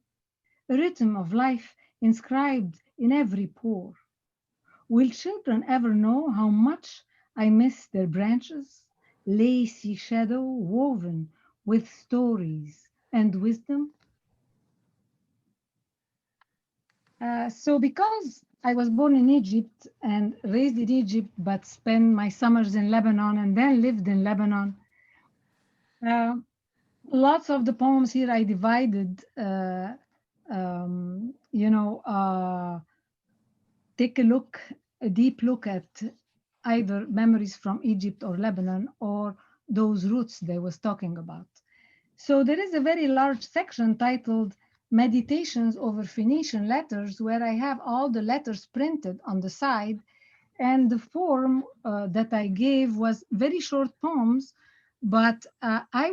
a rhythm of life inscribed in every pore. Will children ever know how much I miss their branches, lacy shadow woven with stories and wisdom? So because I was born in Egypt and raised in Egypt, but spent my summers in Lebanon and then lived in Lebanon, uh, lots of the poems here I divided, take a deep look at either memories from Egypt or Lebanon or those roots they was talking about. So there is a very large section titled Meditations over Phoenician Letters, where I have all the letters printed on the side. And the form that I gave was very short poems, but I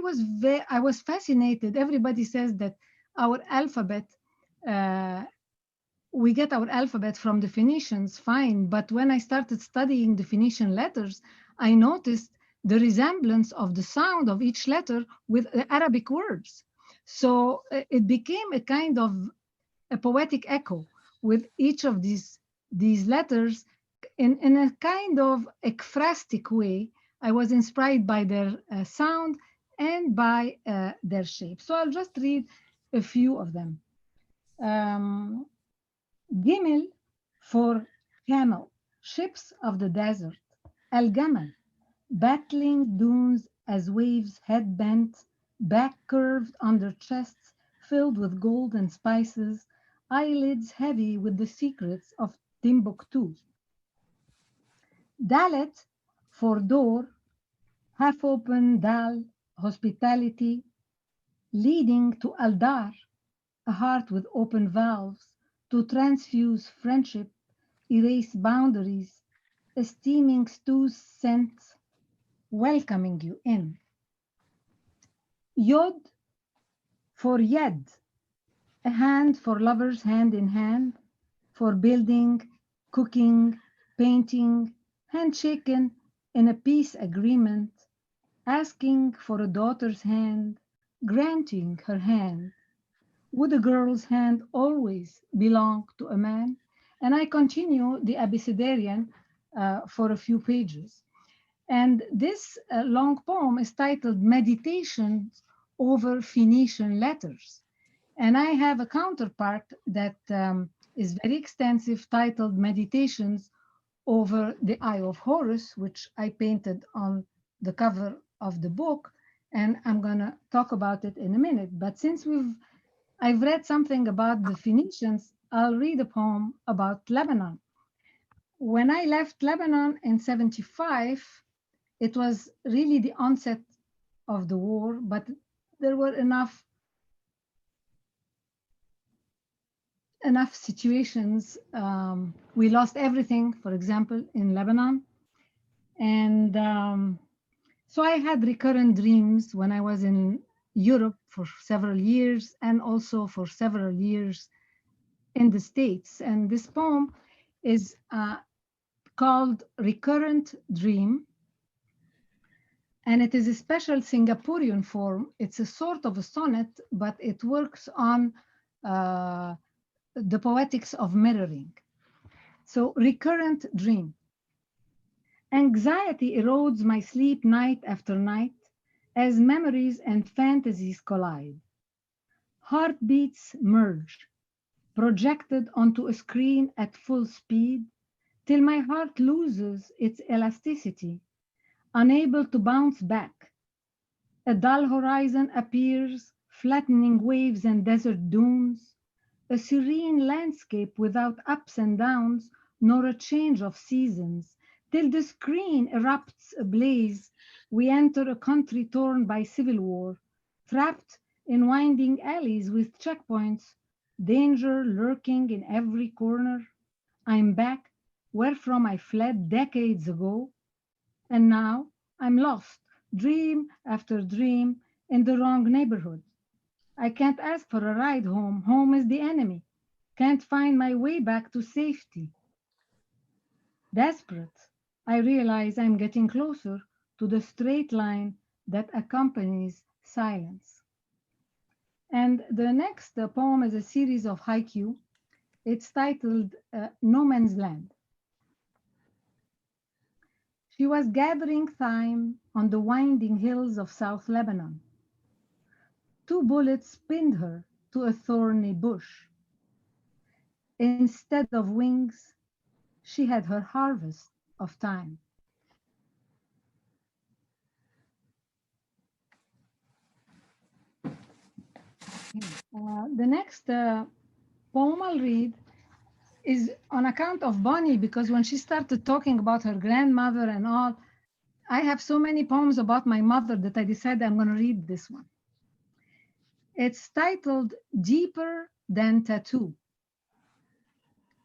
was fascinated. Everybody says that our alphabet, uh, we get our alphabet from the Phoenicians, fine. But when I started studying the Phoenician letters, I noticed the resemblance of the sound of each letter with the Arabic words. So it became a kind of a poetic echo with each of these letters in a kind of ekphrastic way. I was inspired by their sound and by their shape. So I'll just read a few of them. Gimel for camel, ships of the desert. Al-Gamal, battling dunes as waves head bent, back curved under chests filled with gold and spices, eyelids heavy with the secrets of Timbuktu. Dalet for door, half open dal, hospitality, leading to Aldar, a heart with open valves, to transfuse friendship, erase boundaries, a steaming stew's scent, welcoming you in. Yod for Yed, a hand for lovers hand in hand, for building, cooking, painting, handshaken in a peace agreement, asking for a daughter's hand, granting her hand. Would a girl's hand always belong to a man? And I continue the Abecedarian for a few pages. And this long poem is titled Meditations over Phoenician Letters. And I have a counterpart that is very extensive, titled Meditations over the Eye of Horus, which I painted on the cover of the book. And I'm going to talk about it in a minute. But since I've read something about the Phoenicians, I'll read a poem about Lebanon. When I left Lebanon in 75, it was really the onset of the war, but there were enough situations. We lost everything, for example, in Lebanon. And so I had recurrent dreams when I was in Europe for several years and also for several years in the States. And this poem is called Recurrent Dream. And it is a special Singaporean form. It's a sort of a sonnet, but it works on the poetics of mirroring. So, recurrent dream. Anxiety erodes my sleep night after night as memories and fantasies collide. Heartbeats merge, projected onto a screen at full speed, till my heart loses its elasticity, unable to bounce back. A dull horizon appears, flattening waves and desert dunes, a serene landscape without ups and downs, nor a change of seasons, till the screen erupts ablaze. We enter a country torn by civil war, trapped in winding alleys with checkpoints, danger lurking in every corner. I'm back wherefrom I fled decades ago, and now I'm lost, dream after dream, in the wrong neighborhood. I can't ask for a ride home. Home is the enemy. Can't find my way back to safety. Desperate, I realize I'm getting closer to the straight line that accompanies silence. And the next poem is a series of haiku. It's titled No Man's Land. She was gathering thyme on the winding hills of South Lebanon. 2 bullets pinned her to a thorny bush. Instead of wings, she had her harvest of time. The next poem I'll read is on account of Bonnie, because when she started talking about her grandmother and all, I have so many poems about my mother that I decided I'm going to read this one. It's titled Deeper Than Tattoo,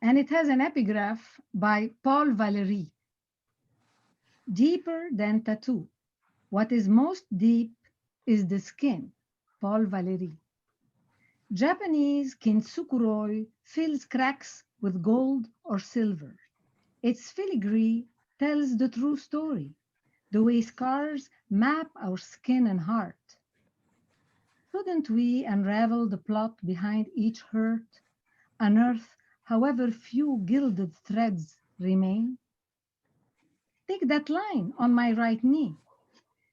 and it has an epigraph by Paul Valéry. Deeper than tattoo. What is most deep is the skin. Paul Valéry. Japanese kintsukuroi fills cracks with gold or silver. Its filigree tells the true story, the way scars map our skin and heart. Shouldn't we unravel the plot behind each hurt, unearth however few gilded threads remain? Take that line on my right knee.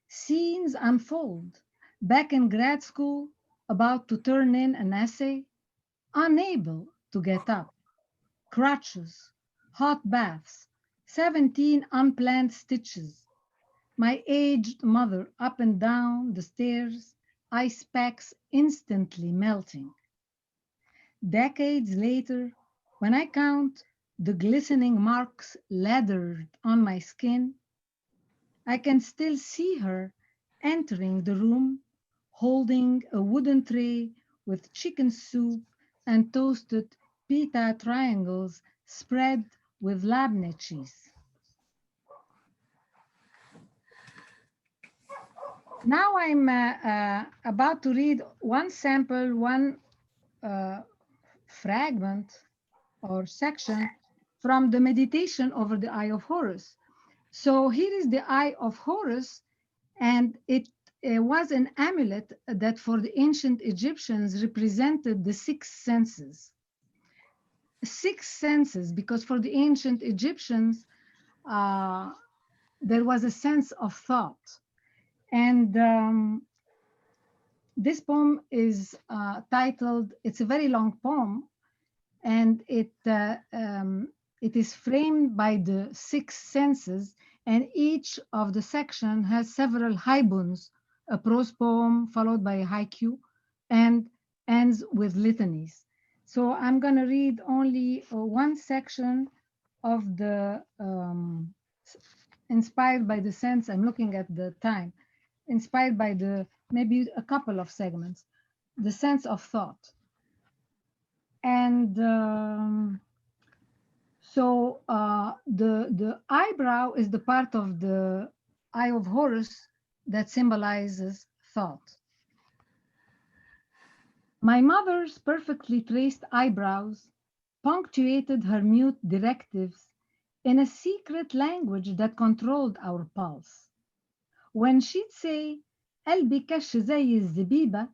Scenes unfold. Back in grad school, about to turn in an essay, unable to get up. Crutches, hot baths, 17 unplanned stitches. My aged mother up and down the stairs, ice packs instantly melting. Decades later, when I count the glistening marks lathered on my skin, I can still see her entering the room, holding a wooden tray with chicken soup and toasted pita triangles spread with labneh cheese. Now I'm about to read one sample, one fragment or section from the meditation over the Eye of Horus. So here is the Eye of Horus, and it was an amulet that for the ancient Egyptians represented the 6 senses. 6 senses, because for the ancient Egyptians, there was a sense of thought. And this poem is titled, it's a very long poem, and it is framed by the 6 senses, and each of the section has several haibuns, a prose poem followed by a haiku, and ends with litanies. So I'm going to read only one section of the inspired by the sense. I'm looking at the time, inspired by the maybe a couple of segments, the sense of thought. And so the eyebrow is the part of the Eye of Horus that symbolizes thought. My mother's perfectly traced eyebrows punctuated her mute directives in a secret language that controlled our pulse. When she'd say, "قلبي كش زي الزبيبة,"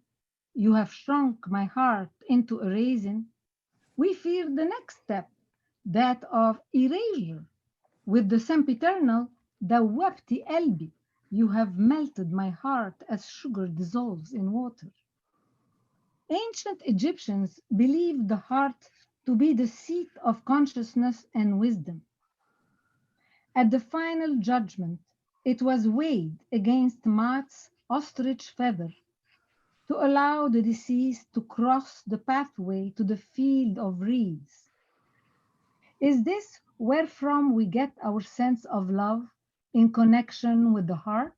you have shrunk my heart into a raisin, we feared the next step, that of erasure, with the sempiternal, "دوبتي قلبي," you have melted my heart as sugar dissolves in water. Ancient Egyptians believed the heart to be the seat of consciousness and wisdom. At the final judgment, it was weighed against Maat's ostrich feather to allow the deceased to cross the pathway to the field of reeds. Is this wherefrom we get our sense of love in connection with the heart?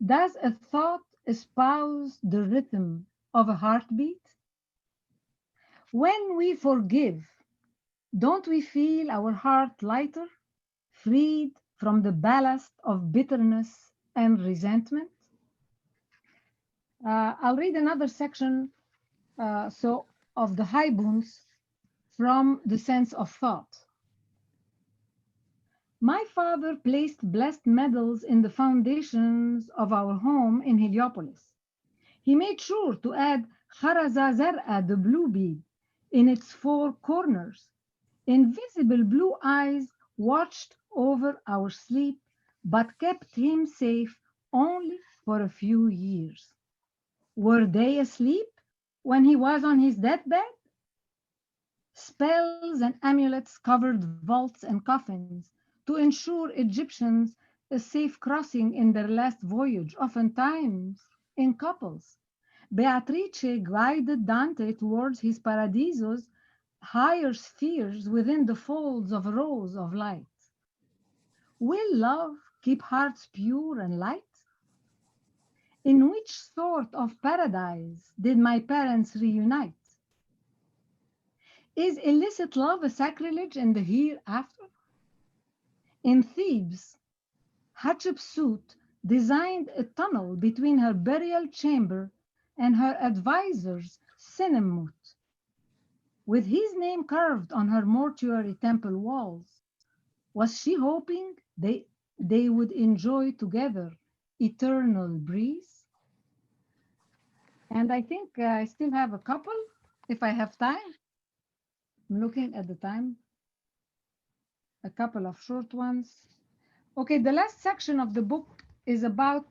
Does a thought espouse the rhythm of a heartbeat? When we forgive, don't we feel our heart lighter, freed from the ballast of bitterness and resentment? I'll read another section of the haibuns from the sense of thought. My father placed blessed medals in the foundations of our home in Heliopolis. He made sure to add Kharaza Zar'a, the blue bead, in its four corners. Invisible blue eyes watched over our sleep, but kept him safe only for a few years. Were they asleep when he was on his deathbed? Spells and amulets covered vaults and coffins to ensure Egyptians a safe crossing in their last voyage, oftentimes in couples. Beatrice guided Dante towards his paradisos, higher spheres within the folds of a rose of light. Will love keep hearts pure and light? In which sort of paradise did my parents reunite? Is illicit love a sacrilege in the hereafter? In Thebes, Hatshepsut designed a tunnel between her burial chamber and her advisor's Senemmut, with his name carved on her mortuary temple walls. Was she hoping they would enjoy together eternal breeze? And I think I still have a couple, if I have time. I'm looking at the time. A couple of short ones. Okay, the last section of the book is about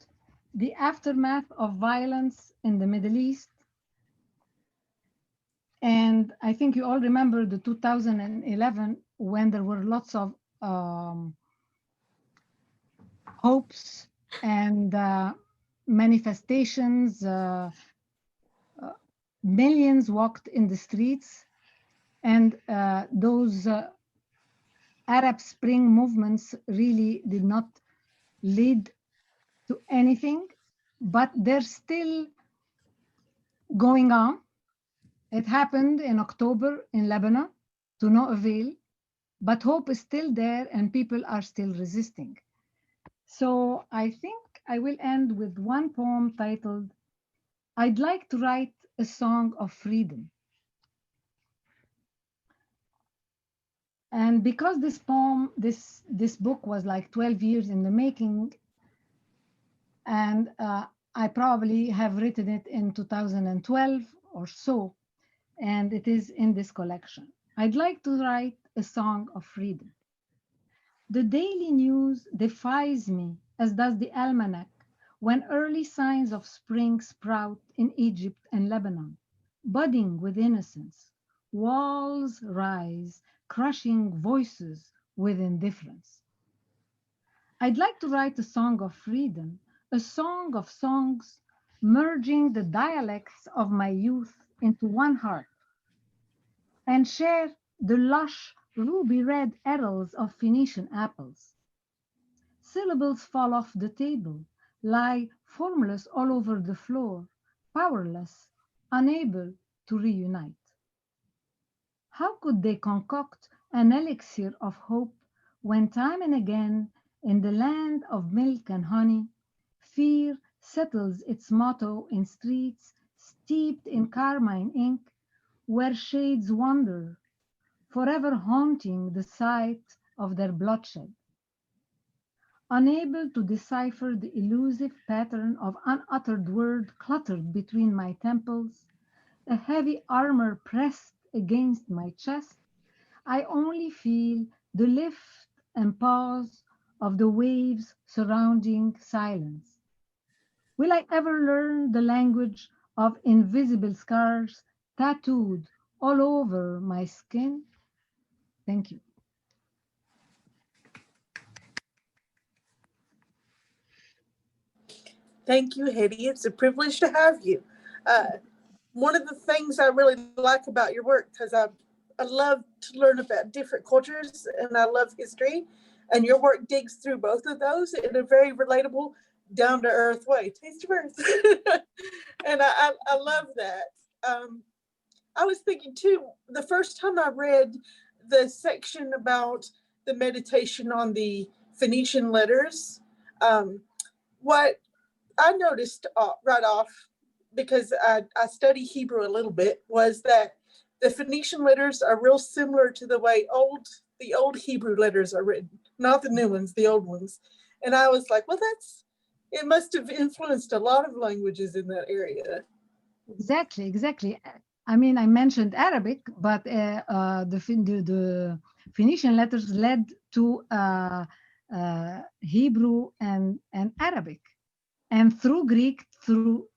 the aftermath of violence in the Middle East. And I think you all remember the 2011 when there were lots of hopes and manifestations. Millions walked in the streets, and those Arab Spring movements really did not lead to anything, but they're still going on. It happened in October in Lebanon to no avail, but hope is still there and people are still resisting. So I think I will end with one poem titled, I'd like to write a song of freedom. And because this poem, this book was like 12 years in the making, and I probably have written it in 2012 or so, and it is in this collection. I'd like to write a song of freedom. The daily news defies me, as does the almanac, when early signs of spring sprout in Egypt and Lebanon, budding with innocence. Walls rise, crushing voices with indifference. I'd like to write a song of freedom, a song of songs, merging the dialects of my youth into one heart, and share the lush ruby red petals of Phoenician apples. Syllables fall off the table, lie formless all over the floor, powerless, unable to reunite. How could they concoct an elixir of hope when time and again, in the land of milk and honey, fear settles its motto in streets steeped in carmine ink, where shades wander, forever haunting the site of their bloodshed? Unable to decipher the elusive pattern of unuttered word cluttered between my temples, a heavy armor pressed against my chest, I only feel the lift and pause of the waves surrounding silence. Will I ever learn the language of invisible scars tattooed all over my skin? Thank you. Thank you, Hetty. It's a privilege to have you. One of the things I really like about your work, because I love to learn about different cultures and I love history, and your work digs through both of those in a very relatable, down-to-earth way. Taste of earth. And I love that. I was thinking too, the first time I read the section about the meditation on the Phoenician letters, what I noticed right off, because I study Hebrew a little bit, was that the Phoenician letters are real similar to the way the old Hebrew letters are written. not the new ones, the old ones. And I was like, well, it must have influenced a lot of languages in that area. Exactly. I mean, I mentioned Arabic, but the Phoenician letters led to Hebrew and Arabic, and through Greek to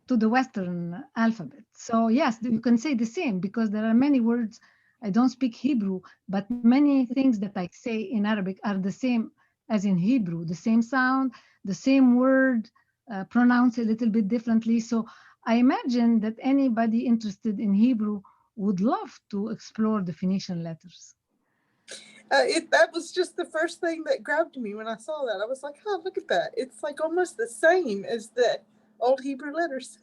the Western alphabet. So yes, you can say the same, because there are many words. I don't speak Hebrew, but many things that I say in Arabic are the same as in Hebrew, the same sound, the same word, pronounced a little bit differently. So I imagine that anybody interested in Hebrew would love to explore the Phoenician letters. That was just the first thing that grabbed me when I saw that. I was like, oh, look at that. It's like almost the same as the old Hebrew letters.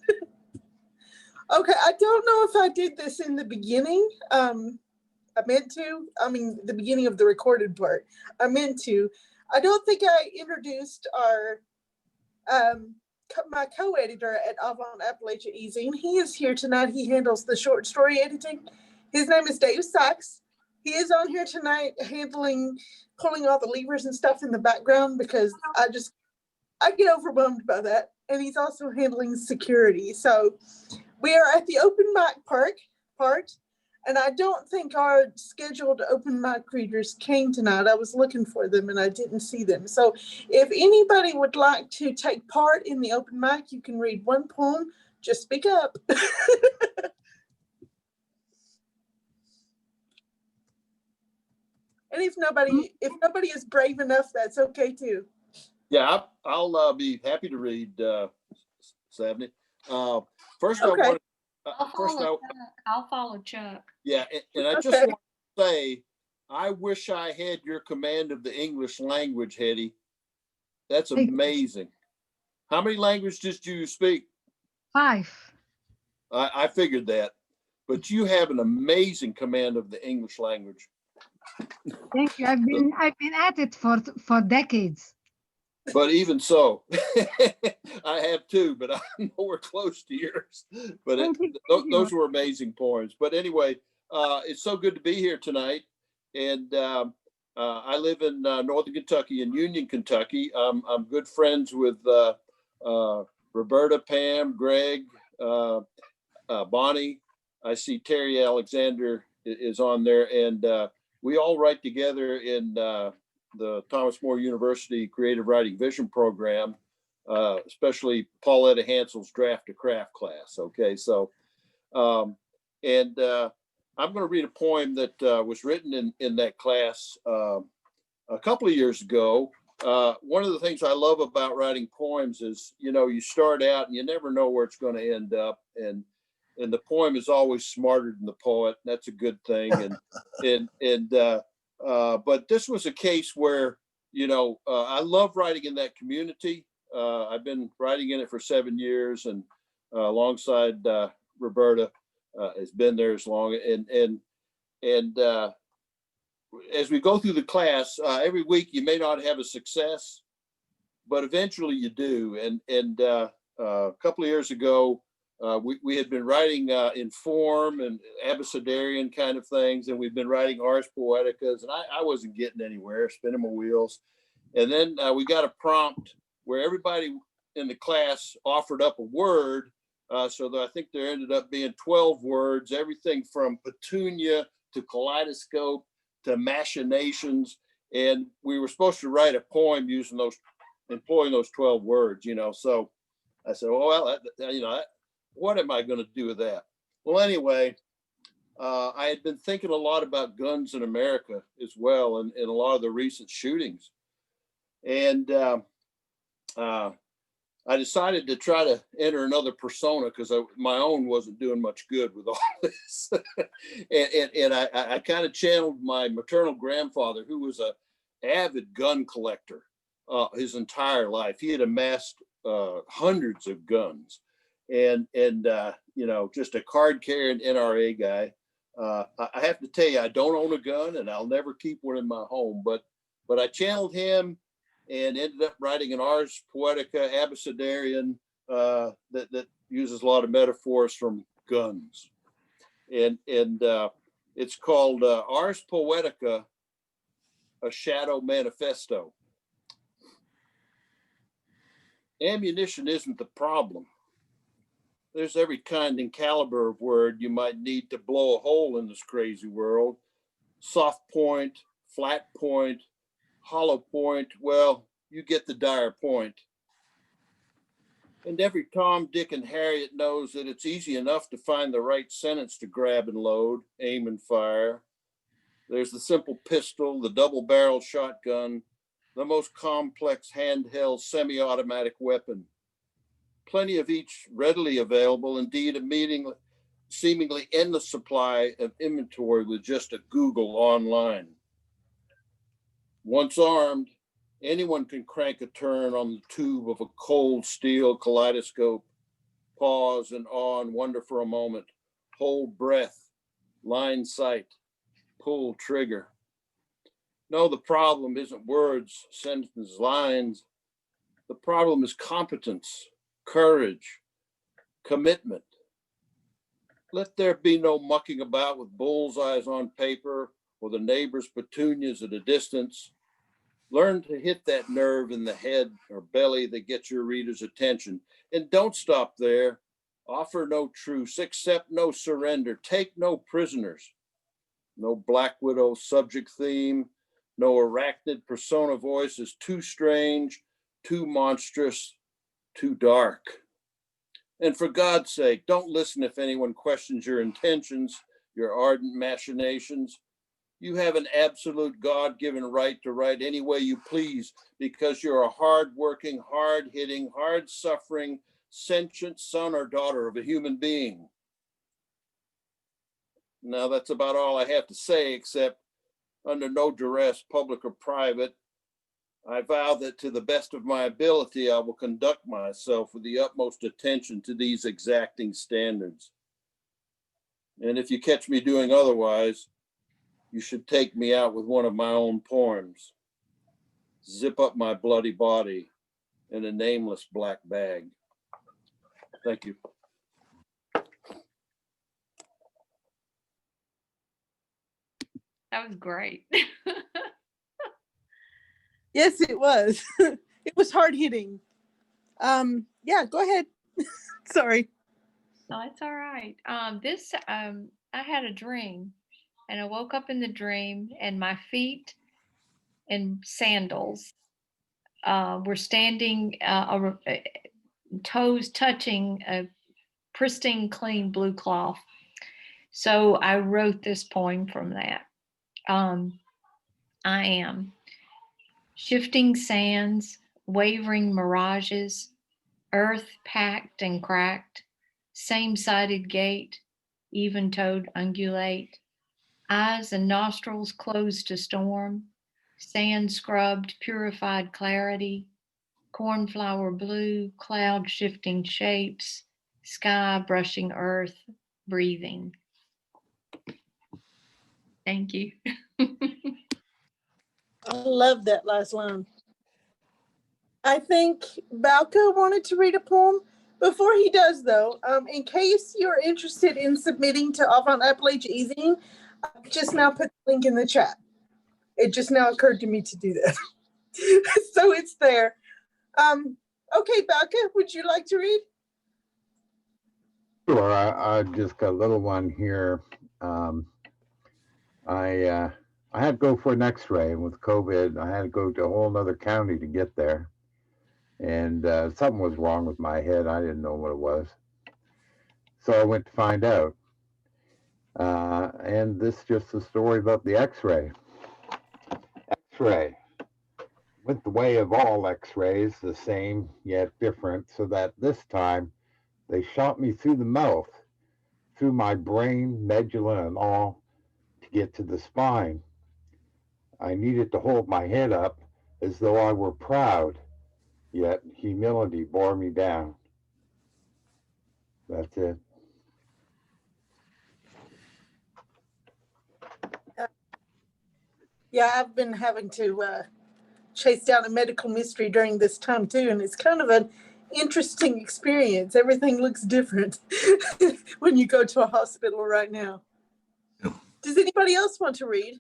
Okay, I don't know if I did this in the beginning. I meant to. I mean, the beginning of the recorded part. I meant to. I don't think I introduced our my co-editor at Avant Appalachia e-zine. He is here tonight. He handles the short story editing. His name is Dave Sachs. He is on here tonight pulling all the levers and stuff in the background, because I get overwhelmed by that. And he's also handling security. So we are at the open mic part. And I don't think our scheduled open mic readers came tonight. I was looking for them and I didn't see them. So if anybody would like to take part in the open mic, you can read one poem. Just speak up. And if nobody is brave enough, that's okay too. Yeah, I'll be happy to read, Savney. First, Okay. I'll follow Chuck. Yeah, and I just want to say, I wish I had your command of the English language, Hetty. That's amazing. How many languages do you speak? 5. I figured that, but you have an amazing command of the English language. Thank you. I've been at it for decades. But even so, I have too, but I'm nowhere close to yours. But those were amazing poems. But anyway, it's so good to be here tonight. And I live in Northern Kentucky, in Union, Kentucky. I'm good friends with Roberta, Pam, Greg, Bonnie. I see Terry Alexander is on there. And we all write together in the Thomas More University Creative Writing Vision Program, especially Pauletta Hansel's Draft to Craft class. Okay, so, I'm going to read a poem that was written in that class a couple of years ago. One of the things I love about writing poems is, you start out and you never know where it's going to end up. And the poem is always smarter than the poet. That's a good thing. But this was a case where, I love writing in that community. I've been writing in it for 7 years, and alongside Roberta has been there as long. And as we go through the class, every week you may not have a success, but eventually you do. And a couple of years ago, we had been writing in form and abecedarian kind of things, and we've been writing Ars Poeticas, and I wasn't getting anywhere, spinning my wheels. And then we got a prompt where everybody in the class offered up a word, so that I think there ended up being 12 words, everything from petunia to kaleidoscope to machinations, and we were supposed to write a poem employing those 12 words, So I said, well, what am I going to do with that? Well, anyway, I had been thinking a lot about guns in America as well, and a lot of the recent shootings. And I decided to try to enter another persona because my own wasn't doing much good with all this. and I kind of channeled my maternal grandfather, who was an avid gun collector his entire life. He had amassed hundreds of guns. And just a card carrying NRA guy. I have to tell you, I don't own a gun, and I'll never keep one in my home. But I channeled him and ended up writing an Ars Poetica abecedarian that uses a lot of metaphors from guns, and it's called Ars Poetica a shadow manifesto. Ammunition isn't the problem. There's every kind and caliber of word you might need to blow a hole in this crazy world. Soft point, flat point, hollow point, well, you get the dire point. And every Tom, Dick, and Harriet knows that it's easy enough to find the right sentence to grab and load, aim and fire. There's the simple pistol, the double-barrel shotgun, the most complex handheld semi-automatic weapon. Plenty of each readily available, indeed a seemingly endless supply of inventory with just a Google online. Once armed, anyone can crank a turn on the tube of a cold steel kaleidoscope, pause and awe and wonder for a moment, hold breath, line sight, pull trigger. No, the problem isn't words, sentences, lines. The problem is competence, courage, commitment. Let there be no mucking about with bullseyes on paper or the neighbor's petunias at a distance. Learn to hit that nerve in the head or belly that gets your reader's attention. And don't stop there. Offer no truce, accept no surrender, take no prisoners. No Black Widow subject theme, no arachnid persona voice is too strange, too monstrous, too dark. And for God's sake, don't listen if anyone questions your intentions, your ardent machinations. You have an absolute God-given right to write any way you please because you're a hard-working, hard-hitting, hard-suffering, sentient son or daughter of a human being. Now, that's about all I have to say, except under no duress, public or private, I vow that to the best of my ability, I will conduct myself with the utmost attention to these exacting standards. And if you catch me doing otherwise, you should take me out with one of my own poems. Zip up my bloody body in a nameless black bag. Thank you. That was great. Yes, it was. It was hard hitting. Yeah, go ahead. Sorry. No, it's all right. I had a dream, and I woke up in the dream, and my feet in sandals were standing, toes touching a pristine, clean blue cloth. So I wrote this poem from that. I am shifting sands, wavering mirages, earth packed and cracked, same-sided gait, even-toed ungulate, eyes and nostrils closed to storm, sand scrubbed, purified clarity, cornflower blue, cloud shifting shapes, sky brushing earth, breathing. Thank you. I love that last line. I think Balco wanted to read a poem. Before he does, though, in case you're interested in submitting to Avant Appalachia Easing, I've just now put the link in the chat. It just now occurred to me to do that. So it's there. Okay, Balco, would you like to read? Sure, I just got a little one here. I had to go for an x-ray, and with COVID, I had to go to a whole other county to get there. And something was wrong with my head. I didn't know what it was. So I went to find out. And this is just a story about the x-ray. X-ray went the way of all x-rays, the same yet different, so that this time they shot me through the mouth, through my brain, medulla, and all, to get to the spine. I needed to hold my head up as though I were proud, yet humility bore me down. That's it. Yeah, I've been having to chase down a medical mystery during this time too, and it's kind of an interesting experience. Everything looks different when you go to a hospital right now. Does anybody else want to read?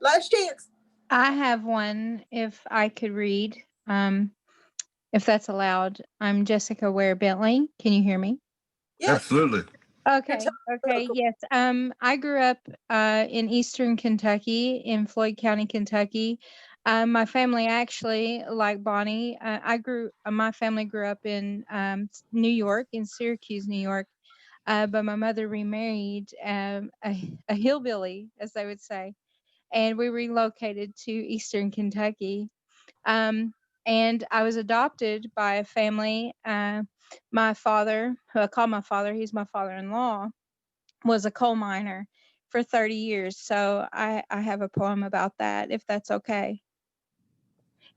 Last chance. I have one if I could read, if that's allowed. I'm Jessica Ware Bentley. Can you hear me? Yes. Absolutely. Okay. Okay. Yes. I grew up in Eastern Kentucky, in Floyd County, Kentucky. My family actually, like Bonnie, my family grew up in New York, in Syracuse, New York. But my mother remarried a hillbilly, as they would say, and we relocated to Eastern Kentucky. Um, and I was adopted by a family. My father, who I call my father, he's my father-in-law, was a coal miner for 30 years. So I have a poem about that, if that's okay.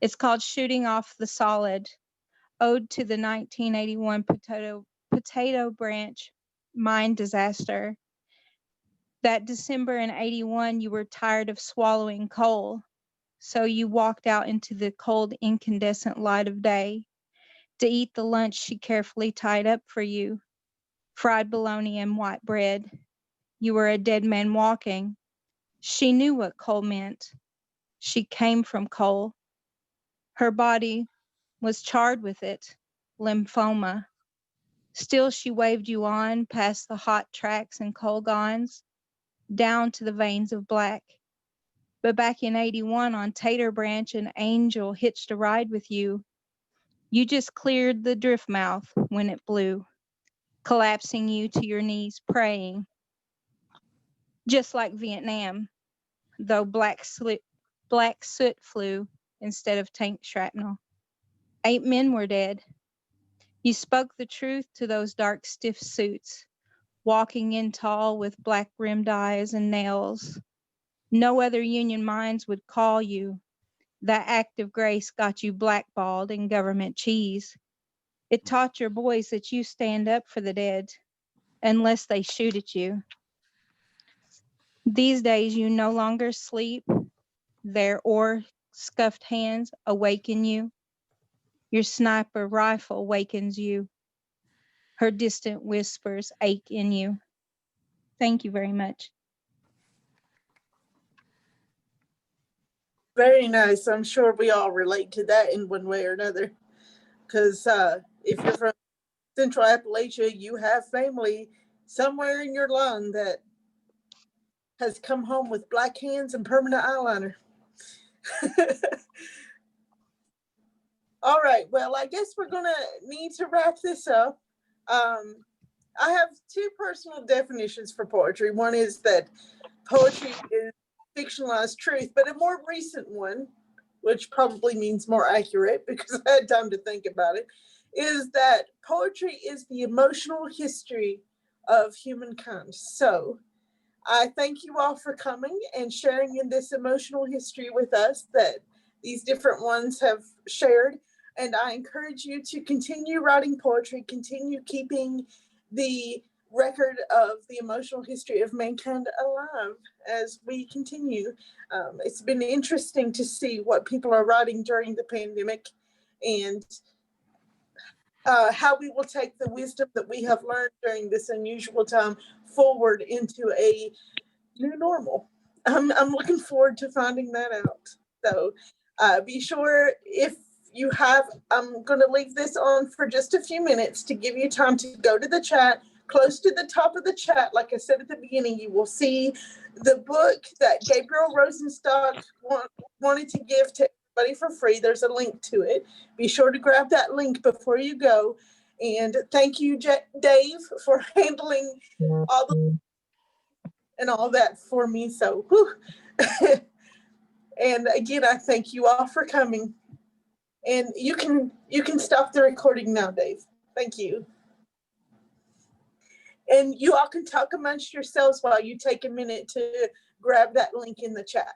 It's called Shooting Off the Solid, Ode to the 1981 Potato Branch Mine Disaster. That December in 81, you were tired of swallowing coal. So you walked out into the cold, incandescent light of day to eat the lunch she carefully tied up for you, fried bologna and white bread. You were a dead man walking. She knew what coal meant. She came from coal. Her body was charred with it, lymphoma. Still she waved you on past the hot tracks and coal gons, down to the veins of black. But back in 81 on Tater Branch, an angel hitched a ride with you. You just cleared the drift mouth when it blew, collapsing you to your knees, praying. Just like Vietnam, though black soot flew instead of tank shrapnel. 8 men were dead. You spoke the truth to those dark, stiff suits, walking in tall with black rimmed eyes and nails. No other Union mines would call you. That act of grace got you blackballed in government cheese. It taught your boys that you stand up for the dead, unless they shoot at you. These days you no longer sleep. Their ore-scuffed hands awaken you. Your sniper rifle wakens you. Her distant whispers ache in you. Thank you very much. Very nice. I'm sure we all relate to that in one way or another. Because if you're from Central Appalachia, you have family somewhere in your line that has come home with black hands and permanent eyeliner. All right. Well, I guess we're going to need to wrap this up. I have two personal definitions for poetry. One is that poetry is fictionalized truth, but a more recent one, which probably means more accurate because I had time to think about it, is that poetry is the emotional history of humankind. So I thank you all for coming and sharing in this emotional history with us that these different ones have shared. And I encourage you to continue writing poetry, continue keeping the record of the emotional history of mankind alive as we continue. It's been interesting to see what people are writing during the pandemic and how we will take the wisdom that we have learned during this unusual time forward into a new normal. I'm looking forward to finding that out. So be sure if you have, I'm going to leave this on for just a few minutes to give you time to go to the chat. Close to the top of the chat, like I said at the beginning, you will see the book that Gabriel Rosenstock wanted to give to everybody for free. There's a link to it. Be sure to grab that link before you go. And thank you, Dave, for handling all the and all that for me. So, and again, I thank you all for coming. And you can stop the recording now, Dave. Thank you. And you all can talk amongst yourselves while you take a minute to grab that link in the chat.